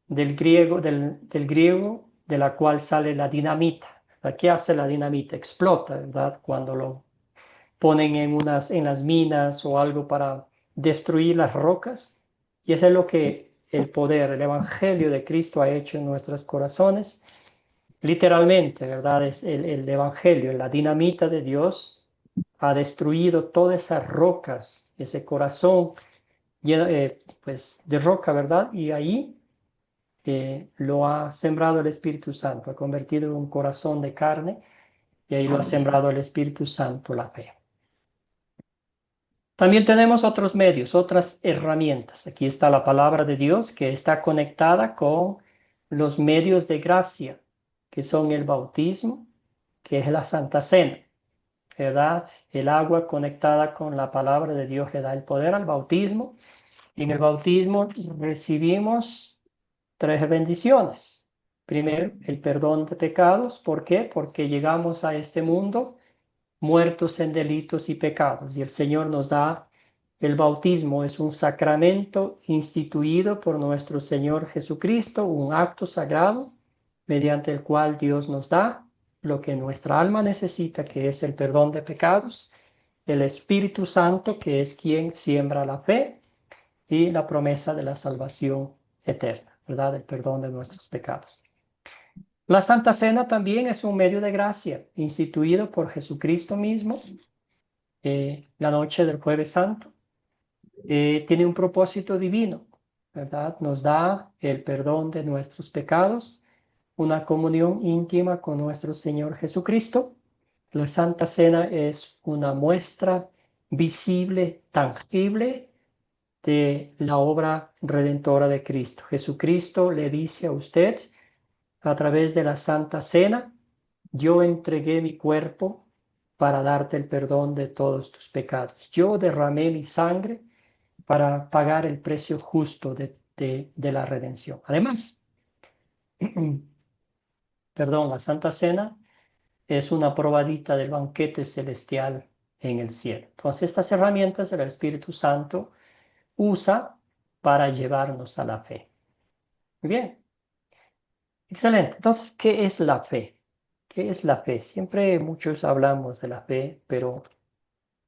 del griego de la cual sale la dinamita. ¿Qué hace la dinamita? Explota, ¿verdad? Cuando lo ponen en las minas o algo para destruir las rocas. Y eso es lo que el poder, el Evangelio de Cristo ha hecho en nuestros corazones. Literalmente, ¿verdad? Es el Evangelio, la dinamita de Dios ha destruido todas esas rocas, ese corazón lleno, pues, de roca, ¿verdad? Y ahí lo ha sembrado el Espíritu Santo, ha convertido en un corazón de carne y ahí lo ha sembrado el Espíritu Santo, la fe. También tenemos otros medios, otras herramientas. Aquí está la palabra de Dios que está conectada con los medios de gracia, que son el bautismo, que es la Santa Cena, ¿verdad? El agua conectada con la palabra de Dios le da el poder al bautismo. En el bautismo recibimos 3 bendiciones. Primero, el perdón de pecados. ¿Por qué? Porque llegamos a este mundo muertos en delitos y pecados. Y el Señor nos da el bautismo. Es un sacramento instituido por nuestro Señor Jesucristo, un acto sagrado mediante el cual Dios nos da lo que nuestra alma necesita, que es el perdón de pecados, el Espíritu Santo, que es quien siembra la fe, y la promesa de la salvación eterna, ¿verdad? El perdón de nuestros pecados. La Santa Cena también es un medio de gracia instituido por Jesucristo mismo, la noche del Jueves Santo. Tiene un propósito divino, ¿verdad? Nos da el perdón de nuestros pecados, una comunión íntima con nuestro Señor Jesucristo. La Santa Cena es una muestra visible, tangible, de la obra redentora de Cristo. Jesucristo le dice a usted a través de la Santa Cena: yo entregué mi cuerpo para darte el perdón de todos tus pecados. Yo derramé mi sangre para pagar el precio justo de la redención. Además, perdón, la Santa Cena es una probadita del banquete celestial en el cielo. Entonces, estas herramientas el Espíritu Santo usa para llevarnos a la fe. Muy bien. Excelente. Entonces, ¿qué es la fe? ¿Qué es la fe? Siempre muchos hablamos de la fe, pero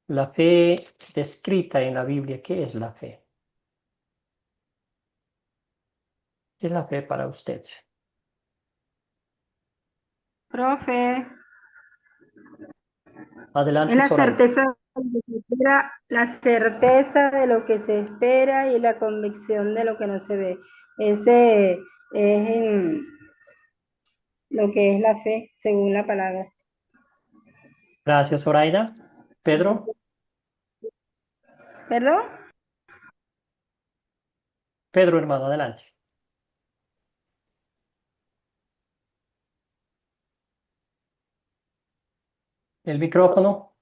la fe descrita en la Biblia, ¿qué es la fe? ¿Qué es la fe para usted? profe, Adelante, es la Soraya. certeza de lo que se espera, la certeza de lo que se espera y la convicción de lo que no se ve. Ese es lo que es la fe, según la palabra. Gracias, Zoraida. Pedro. ¿Perdón? Pedro, hermano, adelante. El micrófono.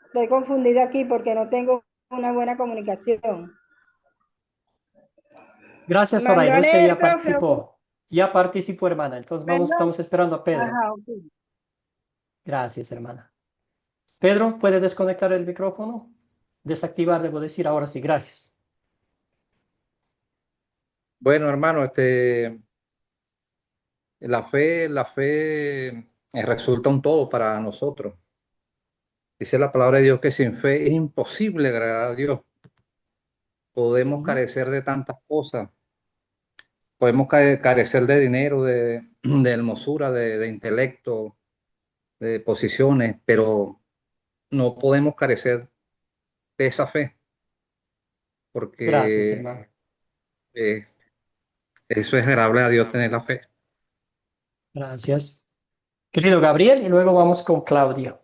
Estoy confundida aquí porque no tengo una buena comunicación. Gracias, ¿Mandó Zoraida. a Usted leer, ya profe? participó. Ya participó, hermana. Entonces estamos esperando a Pedro. Ajá, ok. Gracias, hermana. Pedro, ¿puede desconectar el micrófono? Desactivar, debo decir ahora sí. Gracias. Bueno, hermano, la fe resulta un todo para nosotros. Dice la palabra de Dios que sin fe es imposible agradar a Dios. Podemos carecer de tantas cosas. Podemos carecer de dinero, de hermosura, de intelecto, de posiciones, pero no podemos carecer de esa fe, Gracias, porque hermano. eh, eso es agradable a Dios tener la fe. Gracias. Querido Gabriel, y luego vamos con Claudia.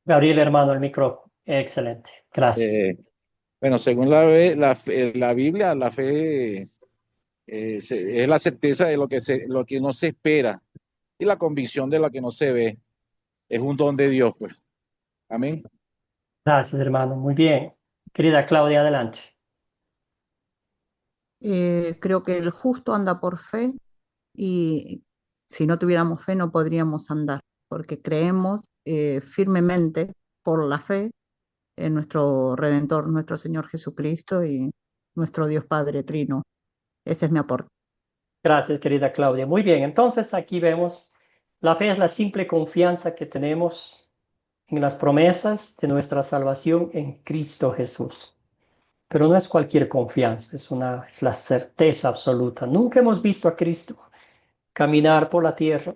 Gabriel, hermano, el micrófono. Excelente. Gracias. Bueno, según la Biblia, la fe es la certeza de lo que no se espera y la convicción de lo que no se ve. Es un don de Dios, pues. Amén. Gracias, hermano. Muy bien. Querida Claudia, adelante. Creo que el justo anda por fe y si no tuviéramos fe no podríamos andar, porque creemos firmemente por la fe en nuestro Redentor, nuestro Señor Jesucristo y nuestro Dios Padre Trino. Ese es mi aporte. Gracias, querida Claudia. Muy bien. Entonces, aquí vemos, la fe es la simple confianza que tenemos en las promesas de nuestra salvación en Cristo Jesús. Pero no es cualquier confianza, es la certeza absoluta. Nunca hemos visto a Cristo caminar por la tierra,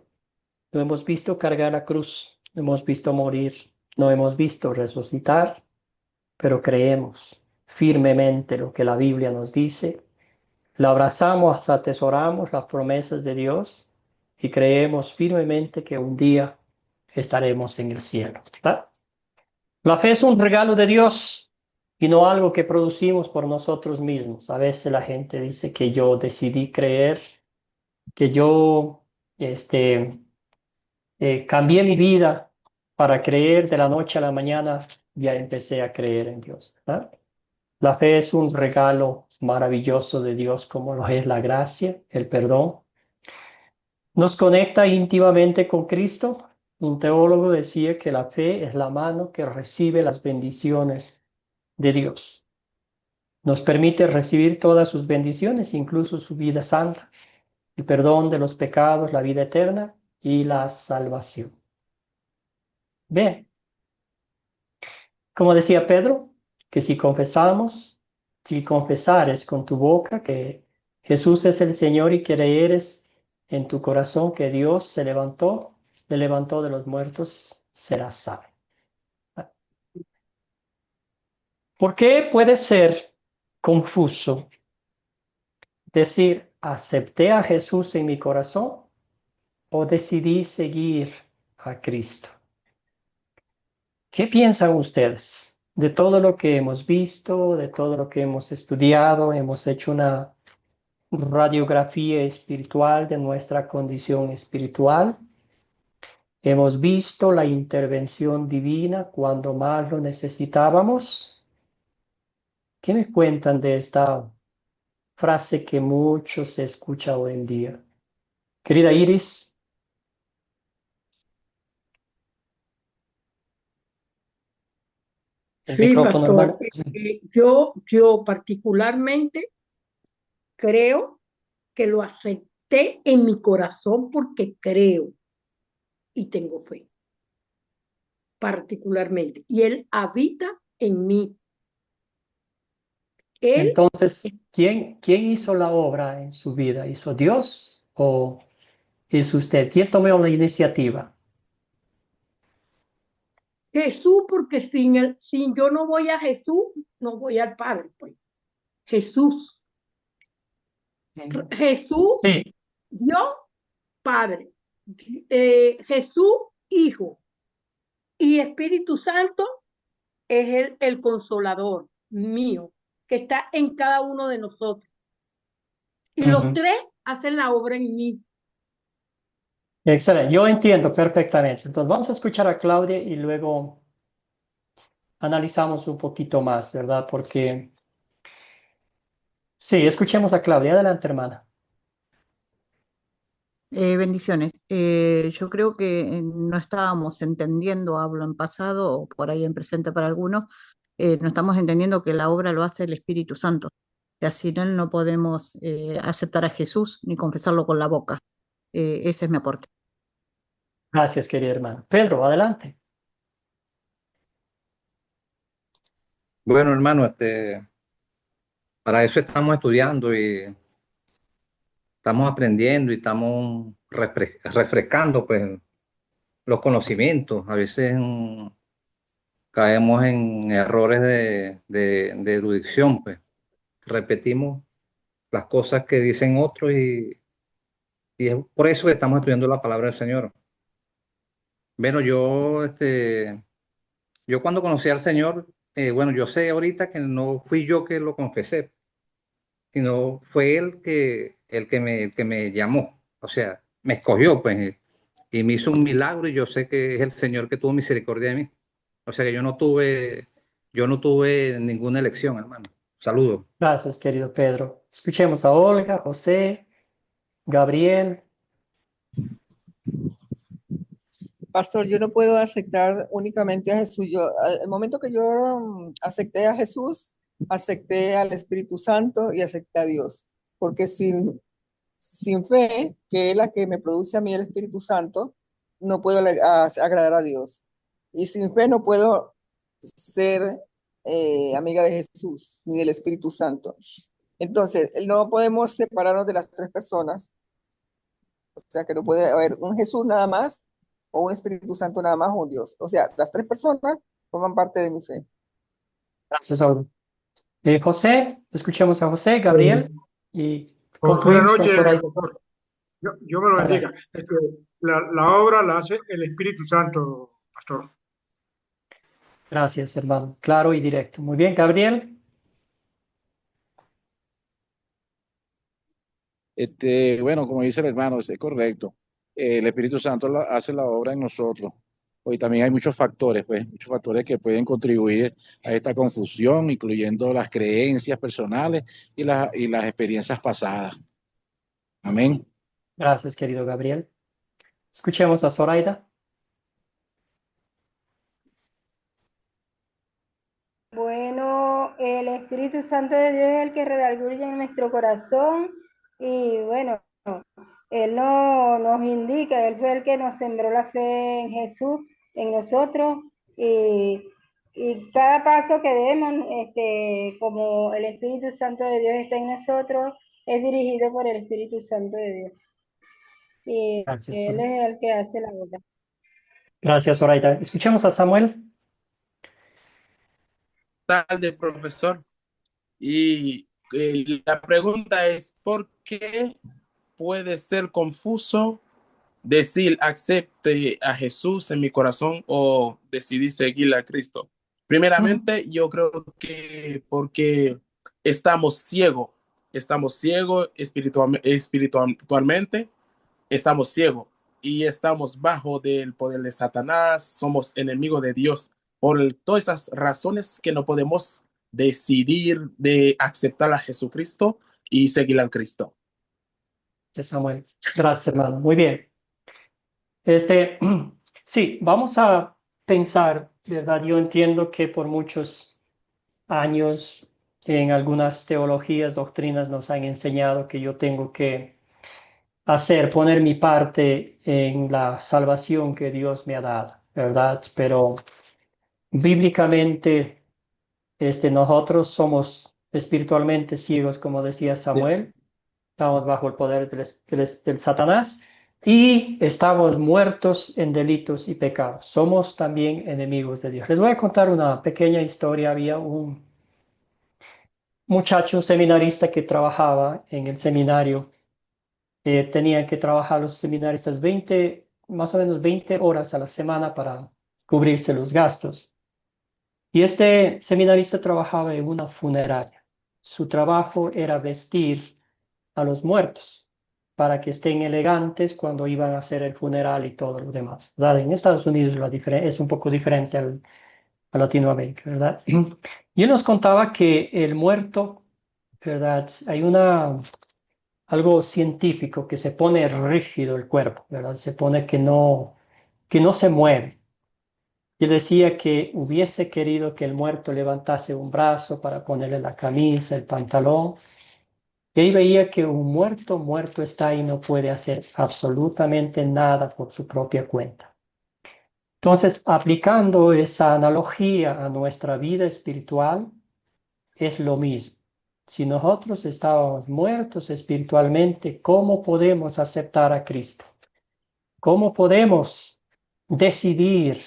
no hemos visto cargar la cruz, no hemos visto morir, no hemos visto resucitar, pero creemos firmemente lo que la Biblia nos dice, la abrazamos, atesoramos las promesas de Dios y creemos firmemente que un día estaremos en el cielo. ¿Verdad? La fe es un regalo de Dios y no algo que producimos por nosotros mismos. A veces la gente dice que yo decidí creer, que yo cambié mi vida para creer de la noche a la mañana, ya empecé a creer en Dios. ¿Verdad? La fe es un regalo maravilloso de Dios, como lo es la gracia, el perdón. Nos conecta íntimamente con Cristo. Un teólogo decía que la fe es la mano que recibe las bendiciones de Dios. Nos permite recibir todas sus bendiciones, incluso su vida santa, el perdón de los pecados, la vida eterna y la salvación. Bien, como decía Pedro, que si confesares con tu boca que Jesús es el Señor y creyeres en tu corazón que Dios le levantó de los muertos, serás salvo. ¿Por qué puede ser confuso decir, acepté a Jesús en mi corazón o decidí seguir a Cristo? ¿Qué piensan ustedes de todo lo que hemos visto, de todo lo que hemos estudiado? Hemos hecho una radiografía espiritual de nuestra condición espiritual. Hemos visto la intervención divina cuando más lo necesitábamos. ¿Qué me cuentan de esta frase que mucho se escucha hoy en día? Querida Iris. El Sí, micrófono, pastor. hermano. Yo particularmente creo que lo acepté en mi corazón porque creo y tengo fe, particularmente. Y Él habita en mí. Él, Entonces, ¿quién hizo la obra en su vida? ¿Hizo Dios o es usted? ¿Quién tomó la iniciativa? Jesús, porque sin yo no voy a Jesús, no voy al Padre, pues. Jesús. Jesús, Sí, Dios, Padre. Jesús, Hijo. Y Espíritu Santo es el consolador mío, que está en cada uno de nosotros. Y los tres hacen la obra en mí. excelente. Yo entiendo perfectamente. Entonces, vamos a escuchar a Claudia y luego analizamos un poquito más, ¿verdad? Porque, sí, escuchemos a Claudia. Adelante, hermana. Bendiciones. Yo creo que no estábamos entendiendo, hablo en pasado o por ahí en presente para algunos, no estamos entendiendo que la obra lo hace el Espíritu Santo. Y sin Él no podemos aceptar a Jesús ni confesarlo con la boca. Ese es mi aporte. Gracias, querido hermano. Pedro, adelante. Bueno, hermano, para eso estamos estudiando y estamos aprendiendo y estamos refrescando pues los conocimientos. A veces caemos en errores de erudición, pues repetimos las cosas que dicen otros y es por eso que estamos estudiando la palabra del Señor. Bueno, yo cuando conocí al Señor, bueno, yo sé ahorita que no fui yo que lo confesé, sino fue Él que me llamó, o sea, me escogió, pues, y me hizo un milagro y yo sé que es el Señor que tuvo misericordia de mí. O sea que yo no tuve ninguna elección, hermano. Saludos. Gracias, querido Pedro. Escuchemos a Olga, José, Gabriel. Pastor, yo no puedo aceptar únicamente a Jesús. Al momento que yo acepté a Jesús, acepté al Espíritu Santo y acepté a Dios. Porque sin fe, que es la que me produce a mí el Espíritu Santo, no puedo agradar a Dios. Y sin fe no puedo ser amiga de Jesús ni del Espíritu Santo. Entonces, no podemos separarnos de las tres personas. O sea, que no puede haber un Jesús nada más, o un Espíritu Santo nada más, o un Dios. O sea, las tres personas forman parte de mi fe. Gracias, Olga. José, escuchemos a José, Gabriel, y Buenas concluimos con noches, Soraya. pastor. Yo me lo Adelante. bendiga. La obra la hace el Espíritu Santo, pastor. Gracias, hermano. Claro y directo. Muy bien, Gabriel. Bueno, como dice el hermano, es correcto. El Espíritu Santo hace la obra en nosotros. Hoy también hay muchos factores, pues, muchos factores que pueden contribuir a esta confusión, incluyendo las creencias personales y las experiencias pasadas. Amén. Gracias, querido Gabriel. Escuchemos a Zoraida. Bueno, el Espíritu Santo de Dios es el que redarguye en nuestro corazón y bueno, Él nos indica, Él fue el que nos sembró la fe en Jesús, en nosotros y cada paso que demos, como el Espíritu Santo de Dios está en nosotros, es dirigido por el Espíritu Santo de Dios y Gracias, Él Zoraida. es el que hace la obra. Gracias, Zoraida. Escuchemos a Samuel. Tarde, profesor. Y la pregunta es, ¿por qué puede ser confuso decir acepte a Jesús en mi corazón o decidir seguir a Cristo? Primeramente, yo creo que porque estamos ciegos espiritualmente, estamos ciegos y estamos bajo del poder de Satanás, somos enemigos de Dios. Por todas esas razones que no podemos decidir de aceptar a Jesucristo y seguir a Cristo. Samuel. Gracias, hermano. Muy bien. Sí, vamos a pensar, ¿verdad? Yo entiendo que por muchos años en algunas teologías, doctrinas nos han enseñado que yo tengo que poner mi parte en la salvación que Dios me ha dado, ¿verdad? Pero bíblicamente, nosotros somos espiritualmente ciegos, como decía Samuel, estamos bajo el poder del Satanás y estamos muertos en delitos y pecados. Somos también enemigos de Dios. Les voy a contar una pequeña historia. Había un muchacho seminarista que trabajaba en el seminario. Tenían que trabajar los seminaristas más o menos 20 horas a la semana para cubrirse los gastos. Y este seminarista trabajaba en una funeraria. Su trabajo era vestir a los muertos para que estén elegantes cuando iban a hacer el funeral y todo lo demás, ¿verdad? En Estados Unidos es un poco diferente a Latinoamérica, ¿verdad? Y él nos contaba que el muerto, ¿verdad? algo científico, que se pone rígido el cuerpo, ¿verdad? Se pone que no se mueve. Y decía que hubiese querido que el muerto levantase un brazo para ponerle la camisa, el pantalón. Y ahí veía que un muerto está y no puede hacer absolutamente nada por su propia cuenta. Entonces, aplicando esa analogía a nuestra vida espiritual, es lo mismo. Si nosotros estábamos muertos espiritualmente, ¿cómo podemos aceptar a Cristo? ¿Cómo podemos decidir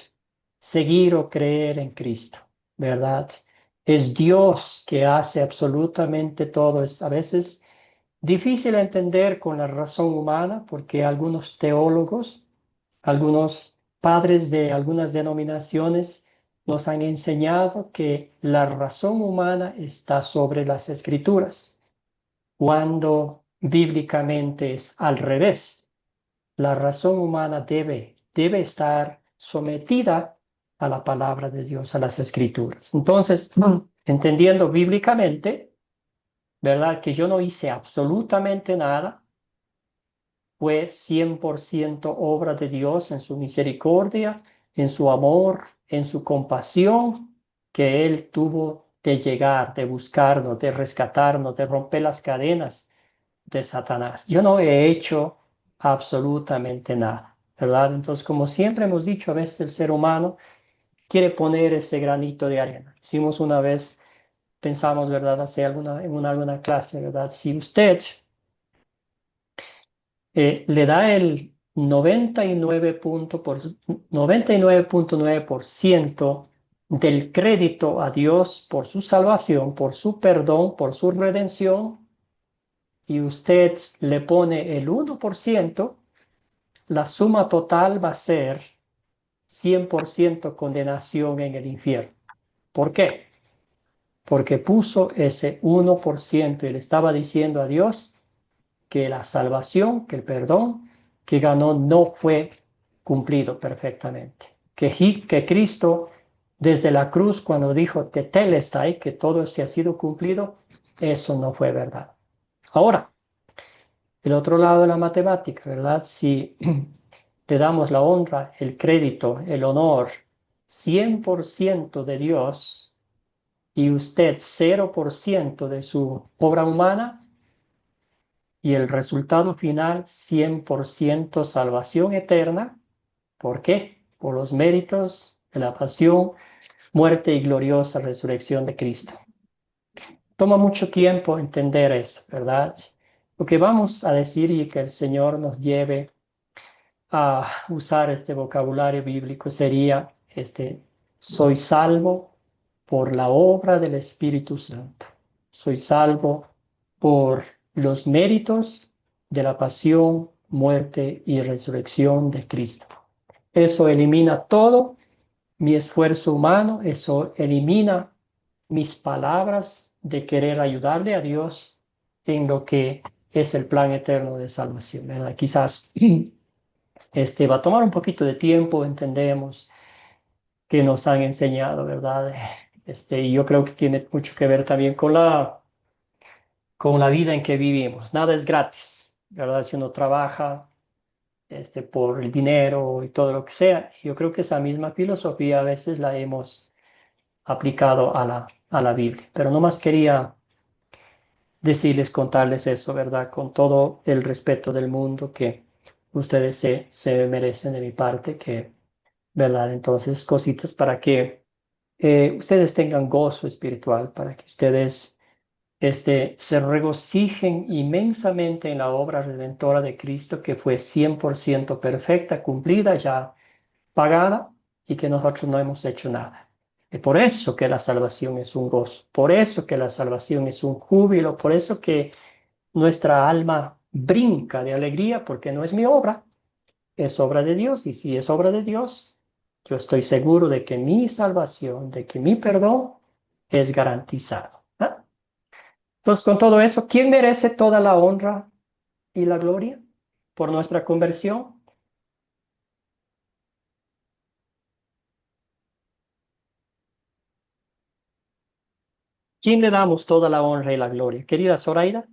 seguir o creer en Cristo? ¿Verdad? Es Dios que hace absolutamente todo. Es a veces difícil entender con la razón humana porque algunos teólogos, algunos padres de algunas denominaciones nos han enseñado que la razón humana está sobre las escrituras, cuando bíblicamente es al revés. La razón humana debe estar sometida a la palabra de Dios, a las escrituras. Entonces, entendiendo bíblicamente, ¿verdad? Que yo no hice absolutamente nada, fue 100% obra de Dios en su misericordia, en su amor, en su compasión, que Él tuvo de llegar, de buscarnos, de rescatarnos, de romper las cadenas de Satanás. Yo no he hecho absolutamente nada, ¿verdad? Entonces, como siempre hemos dicho, a veces el ser humano quiere poner ese granito de arena. Hicimos una vez, pensamos, ¿verdad? Hace alguna clase, ¿verdad? Si usted le da el 99.9% del crédito a Dios por su salvación, por su perdón, por su redención, y usted le pone el 1%, la suma total va a ser 100% condenación en el infierno. ¿Por qué? Porque puso ese 1% y le estaba diciendo a Dios que la salvación, que el perdón que ganó no fue cumplido perfectamente. Que Cristo desde la cruz cuando dijo tetelestai, que todo se ha sido cumplido, eso no fue verdad. Ahora, el otro lado de la matemática, ¿verdad? Si le damos la honra, el crédito, el honor, 100% de Dios y usted 0% de su obra humana, y el resultado final 100% salvación eterna. ¿Por qué? Por los méritos de la pasión, muerte y gloriosa resurrección de Cristo. Toma mucho tiempo entender eso, ¿verdad? Lo que vamos a decir y que el Señor nos lleve a usar este vocabulario bíblico sería soy salvo por la obra del Espíritu Santo. Soy salvo por los méritos de la pasión, muerte y resurrección de Cristo. Eso elimina todo mi esfuerzo humano, eso elimina mis palabras de querer ayudarle a Dios en lo que es el plan eterno de salvación, ¿verdad? Quizás va a tomar un poquito de tiempo, entendemos que nos han enseñado, ¿verdad? Y yo creo que tiene mucho que ver también con la vida en que vivimos. Nada es gratis, ¿verdad? Si uno trabaja por el dinero y todo lo que sea, yo creo que esa misma filosofía a veces la hemos aplicado a la Biblia. Pero nomás quería decirles, contarles eso, ¿verdad? Con todo el respeto del mundo que ustedes se merecen de mi parte, que, ¿verdad? Entonces, cositas para que ustedes tengan gozo espiritual, para que ustedes se regocijen inmensamente en la obra redentora de Cristo, que fue 100% perfecta, cumplida, ya pagada, y que nosotros no hemos hecho nada. Es por eso que la salvación es un gozo, por eso que la salvación es un júbilo, por eso que nuestra alma brinca de alegría, porque no es mi obra, es obra de Dios, y si es obra de Dios, yo estoy seguro de que mi salvación, de que mi perdón es garantizado. ¿Ah? Entonces, con todo eso, ¿quién merece toda la honra y la gloria por nuestra conversión? ¿Quién le damos toda la honra y la gloria? Querida Zoraida.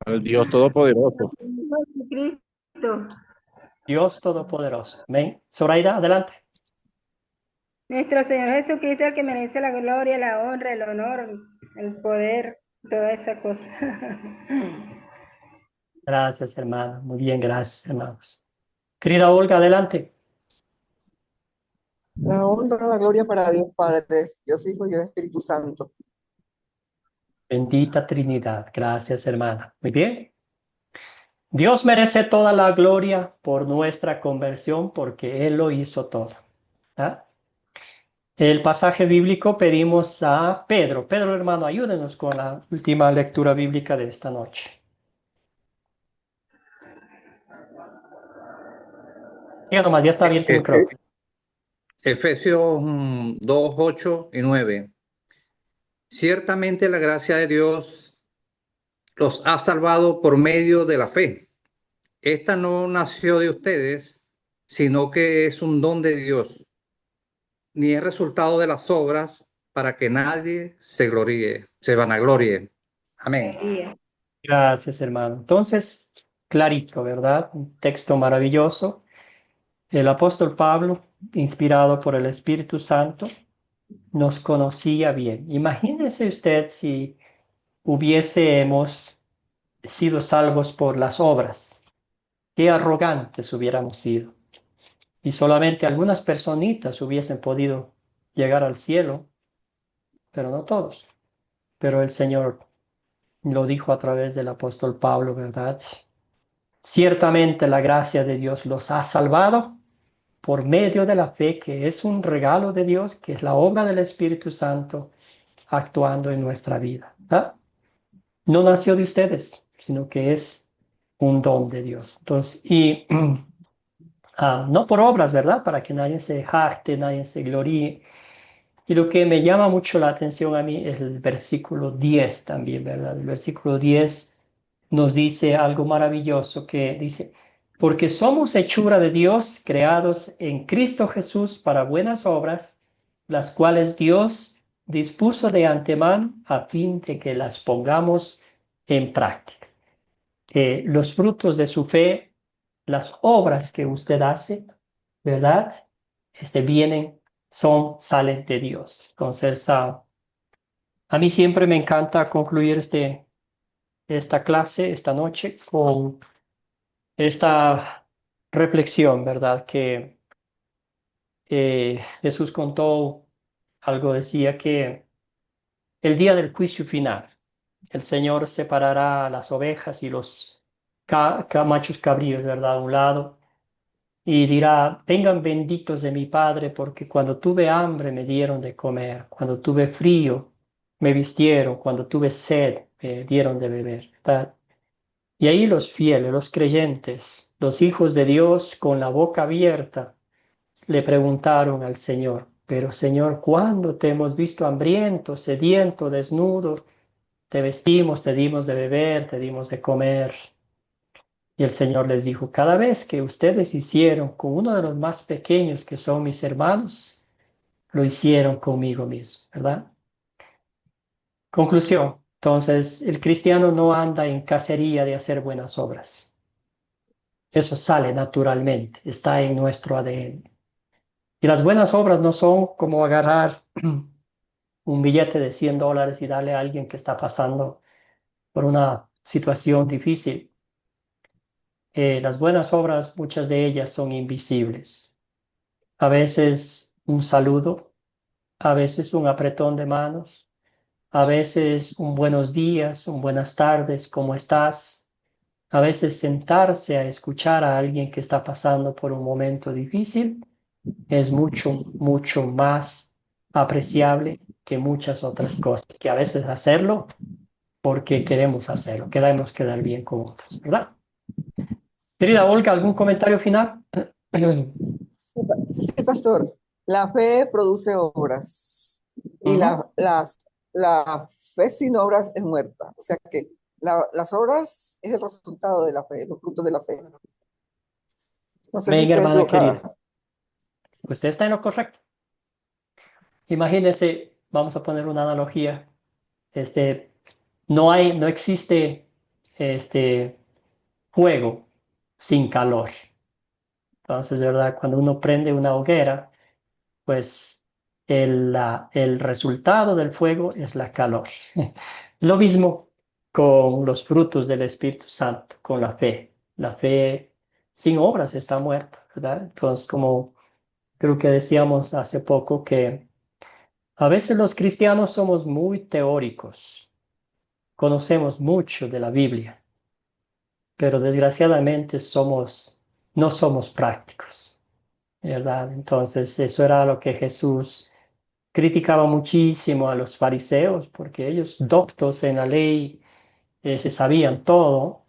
al Dios Todopoderoso. Jesucristo, Dios Todopoderoso. Amén. Zoraida, adelante. nuestro Señor Jesucristo, el que merece la gloria, la honra, el honor, el poder, toda esa cosa. Gracias, hermano. Muy bien, gracias, hermanos. Querida Olga, adelante. La honra, la gloria para Dios Padre, Dios Hijo y Dios Espíritu Santo. Bendita Trinidad. Gracias, hermana. Muy bien. Dios merece toda la gloria por nuestra conversión porque Él lo hizo todo. ¿Ah? El pasaje bíblico pedimos a Pedro. Pedro, hermano, ayúdenos con la última lectura bíblica de esta noche. Ya nomás, ya está abierto el micrófono. Efesios 2, 8 y 9. Ciertamente la gracia de Dios los ha salvado por medio de la fe. Esta no nació de ustedes, sino que es un don de Dios, ni es resultado de las obras para que nadie se vanaglorie. Amén. Gracias, hermano. Entonces, clarito, ¿verdad? Un texto maravilloso. El apóstol Pablo, inspirado por el Espíritu Santo, nos conocía bien. Imagínese usted si hubiésemos sido salvos por las obras. Qué arrogantes hubiéramos sido. Y solamente algunas personitas hubiesen podido llegar al cielo, pero no todos. Pero el Señor lo dijo a través del apóstol Pablo, ¿verdad? Ciertamente la gracia de Dios los ha salvado por medio de la fe, que es un regalo de Dios, que es la obra del Espíritu Santo actuando en nuestra vida. ¿Ah? No nació de ustedes, sino que es un don de Dios. Entonces, y no por obras, ¿verdad? Para que nadie se jacte, nadie se gloríe. Y lo que me llama mucho la atención a mí es el versículo 10 también, ¿verdad? El versículo 10 nos dice algo maravilloso que dice, porque somos hechura de Dios, creados en Cristo Jesús para buenas obras, las cuales Dios dispuso de antemano a fin de que las pongamos en práctica. Los frutos de su fe, las obras que usted hace, ¿verdad? Salen de Dios. Entonces, a mí siempre me encanta concluir esta clase, esta noche, con esta reflexión, ¿verdad? Que Jesús contó algo, decía que el día del juicio final, el Señor separará a las ovejas y los machos cabríos, ¿verdad? A un lado, y dirá, vengan benditos de mi Padre, porque cuando tuve hambre me dieron de comer, cuando tuve frío me vistieron, cuando tuve sed me dieron de beber, ¿verdad? Y ahí los fieles, los creyentes, los hijos de Dios con la boca abierta, le preguntaron al Señor, pero Señor, ¿cuándo te hemos visto hambriento, sediento, desnudo? Te vestimos, te dimos de beber, te dimos de comer. Y el Señor les dijo, cada vez que ustedes hicieron con uno de los más pequeños que son mis hermanos, lo hicieron conmigo mismo, ¿verdad? Conclusión. Entonces, el cristiano no anda en cacería de hacer buenas obras. Eso sale naturalmente, está en nuestro ADN. Y las buenas obras no son como agarrar un billete de $100 y darle a alguien que está pasando por una situación difícil. Las buenas obras, muchas de ellas son invisibles. A veces un saludo, a veces un apretón de manos, a veces un buenos días, un buenas tardes, ¿cómo estás? A veces sentarse a escuchar a alguien que está pasando por un momento difícil es mucho, mucho más apreciable que muchas otras cosas, que a veces hacerlo porque queremos hacerlo, queremos quedar bien con otros, ¿verdad? Querida Olga, ¿algún comentario final? Sí, pastor. La fe produce obras y la fe sin obras es muerta. O sea que las obras es el resultado de la fe, los frutos de la fe. No sé si Venga, estoy hermana equivocada. querida, usted está en lo correcto. Imagínese, vamos a poner una analogía, no existe fuego sin calor. Entonces, ¿verdad? Cuando uno prende una hoguera, pues el resultado del fuego es la calor. Lo mismo con los frutos del Espíritu Santo, con la fe. La fe sin obras está muerta, ¿verdad? Entonces, como creo que decíamos hace poco, que a veces los cristianos somos muy teóricos, conocemos mucho de la Biblia, pero desgraciadamente no somos prácticos, ¿verdad? Entonces, eso era lo que Jesús criticaba muchísimo a los fariseos, porque ellos, doctos en la ley, se sabían todo,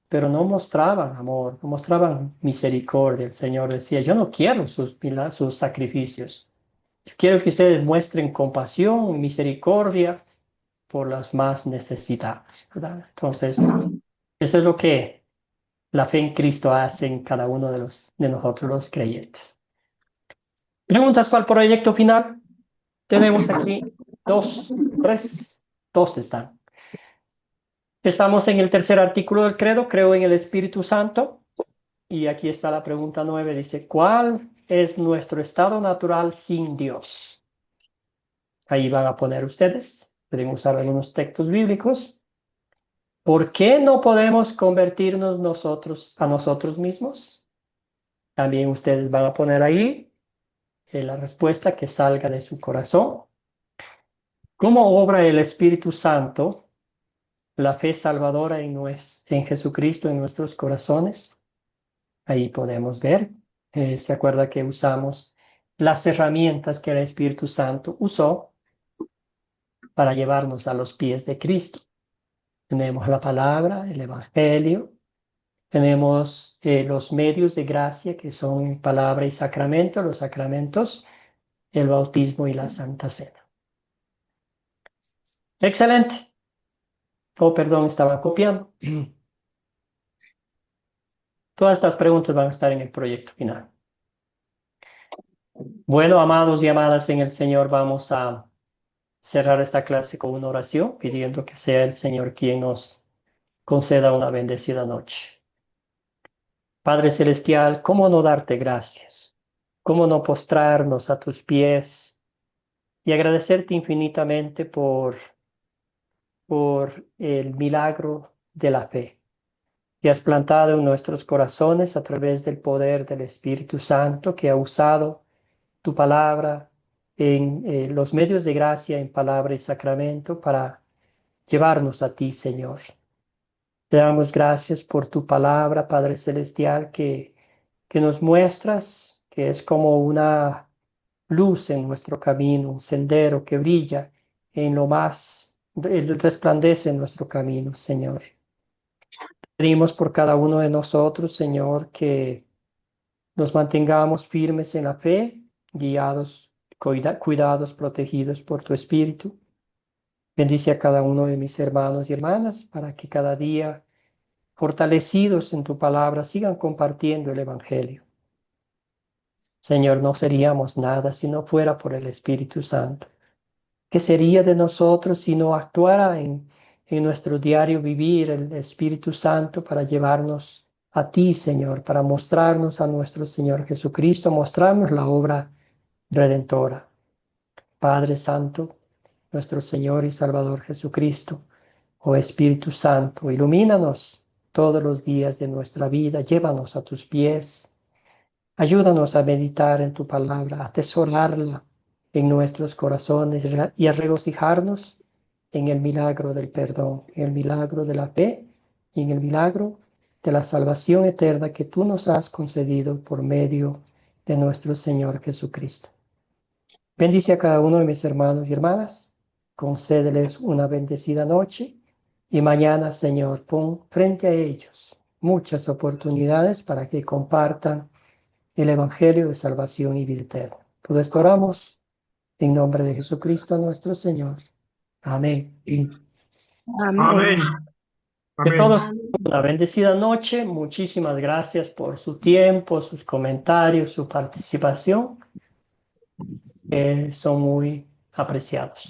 pero no mostraban amor, no mostraban misericordia. El Señor decía, yo no quiero sus sacrificios. Yo quiero que ustedes muestren compasión y misericordia por las más necesitadas, ¿verdad? Entonces, eso es lo que la fe en Cristo hace en cada uno de nosotros los creyentes. ¿Preguntas para el proyecto final? Tenemos aquí dos están. Estamos en el tercer artículo del credo, creo en el Espíritu Santo. Y aquí está la pregunta 9, dice, ¿cuál es nuestro estado natural sin Dios? Ahí van a poner ustedes, pueden usar algunos textos bíblicos. ¿Por qué no podemos convertirnos a nosotros mismos? También ustedes van a poner ahí la respuesta que salga de su corazón. ¿Cómo obra el Espíritu Santo la fe salvadora en Jesucristo en nuestros corazones? Ahí podemos ver. Se acuerda que usamos las herramientas que el Espíritu Santo usó para llevarnos a los pies de Cristo. Tenemos la palabra, el Evangelio, tenemos los medios de gracia que son palabra y sacramento, los sacramentos, el bautismo y la Santa Cena. Excelente. Oh, perdón, estaba copiando. Todas estas preguntas van a estar en el proyecto final. Bueno, amados y amadas en el Señor, vamos a cerrar esta clase con una oración, pidiendo que sea el Señor quien nos conceda una bendecida noche. Padre Celestial, ¿cómo no darte gracias? ¿Cómo no postrarnos a tus pies y agradecerte infinitamente por el milagro de la fe que has plantado en nuestros corazones a través del poder del Espíritu Santo, que ha usado tu palabra en los medios de gracia, en palabra y sacramento, para llevarnos a ti, Señor. Te damos gracias por tu palabra, Padre Celestial, que nos muestras que es como una luz en nuestro camino, un sendero que brilla en lo más, resplandece en nuestro camino, Señor. Pedimos por cada uno de nosotros, Señor, que nos mantengamos firmes en la fe, guiados, cuidados, protegidos por tu Espíritu. Bendice a cada uno de mis hermanos y hermanas para que cada día, fortalecidos en tu palabra, sigan compartiendo el Evangelio. Señor, no seríamos nada si no fuera por el Espíritu Santo. ¿Qué sería de nosotros si no actuara en nuestro diario vivir el Espíritu Santo para llevarnos a ti, Señor, para mostrarnos a nuestro Señor Jesucristo, mostrarnos la obra redentora? Padre Santo, nuestro Señor y Salvador Jesucristo, oh Espíritu Santo, ilumínanos todos los días de nuestra vida, llévanos a tus pies, ayúdanos a meditar en tu palabra, a atesorarla en nuestros corazones y a regocijarnos en el milagro del perdón, en el milagro de la fe y en el milagro de la salvación eterna que tú nos has concedido por medio de nuestro Señor Jesucristo. Bendice a cada uno de mis hermanos y hermanas, concédeles una bendecida noche y mañana, Señor, pon frente a ellos muchas oportunidades para que compartan el Evangelio de salvación y vida eterna. Todo esto oramos en nombre de Jesucristo nuestro Señor. Amén. Amén. Que Amén. todos tengan una bendecida noche. Muchísimas gracias por su tiempo, sus comentarios, su participación. Son muy apreciados.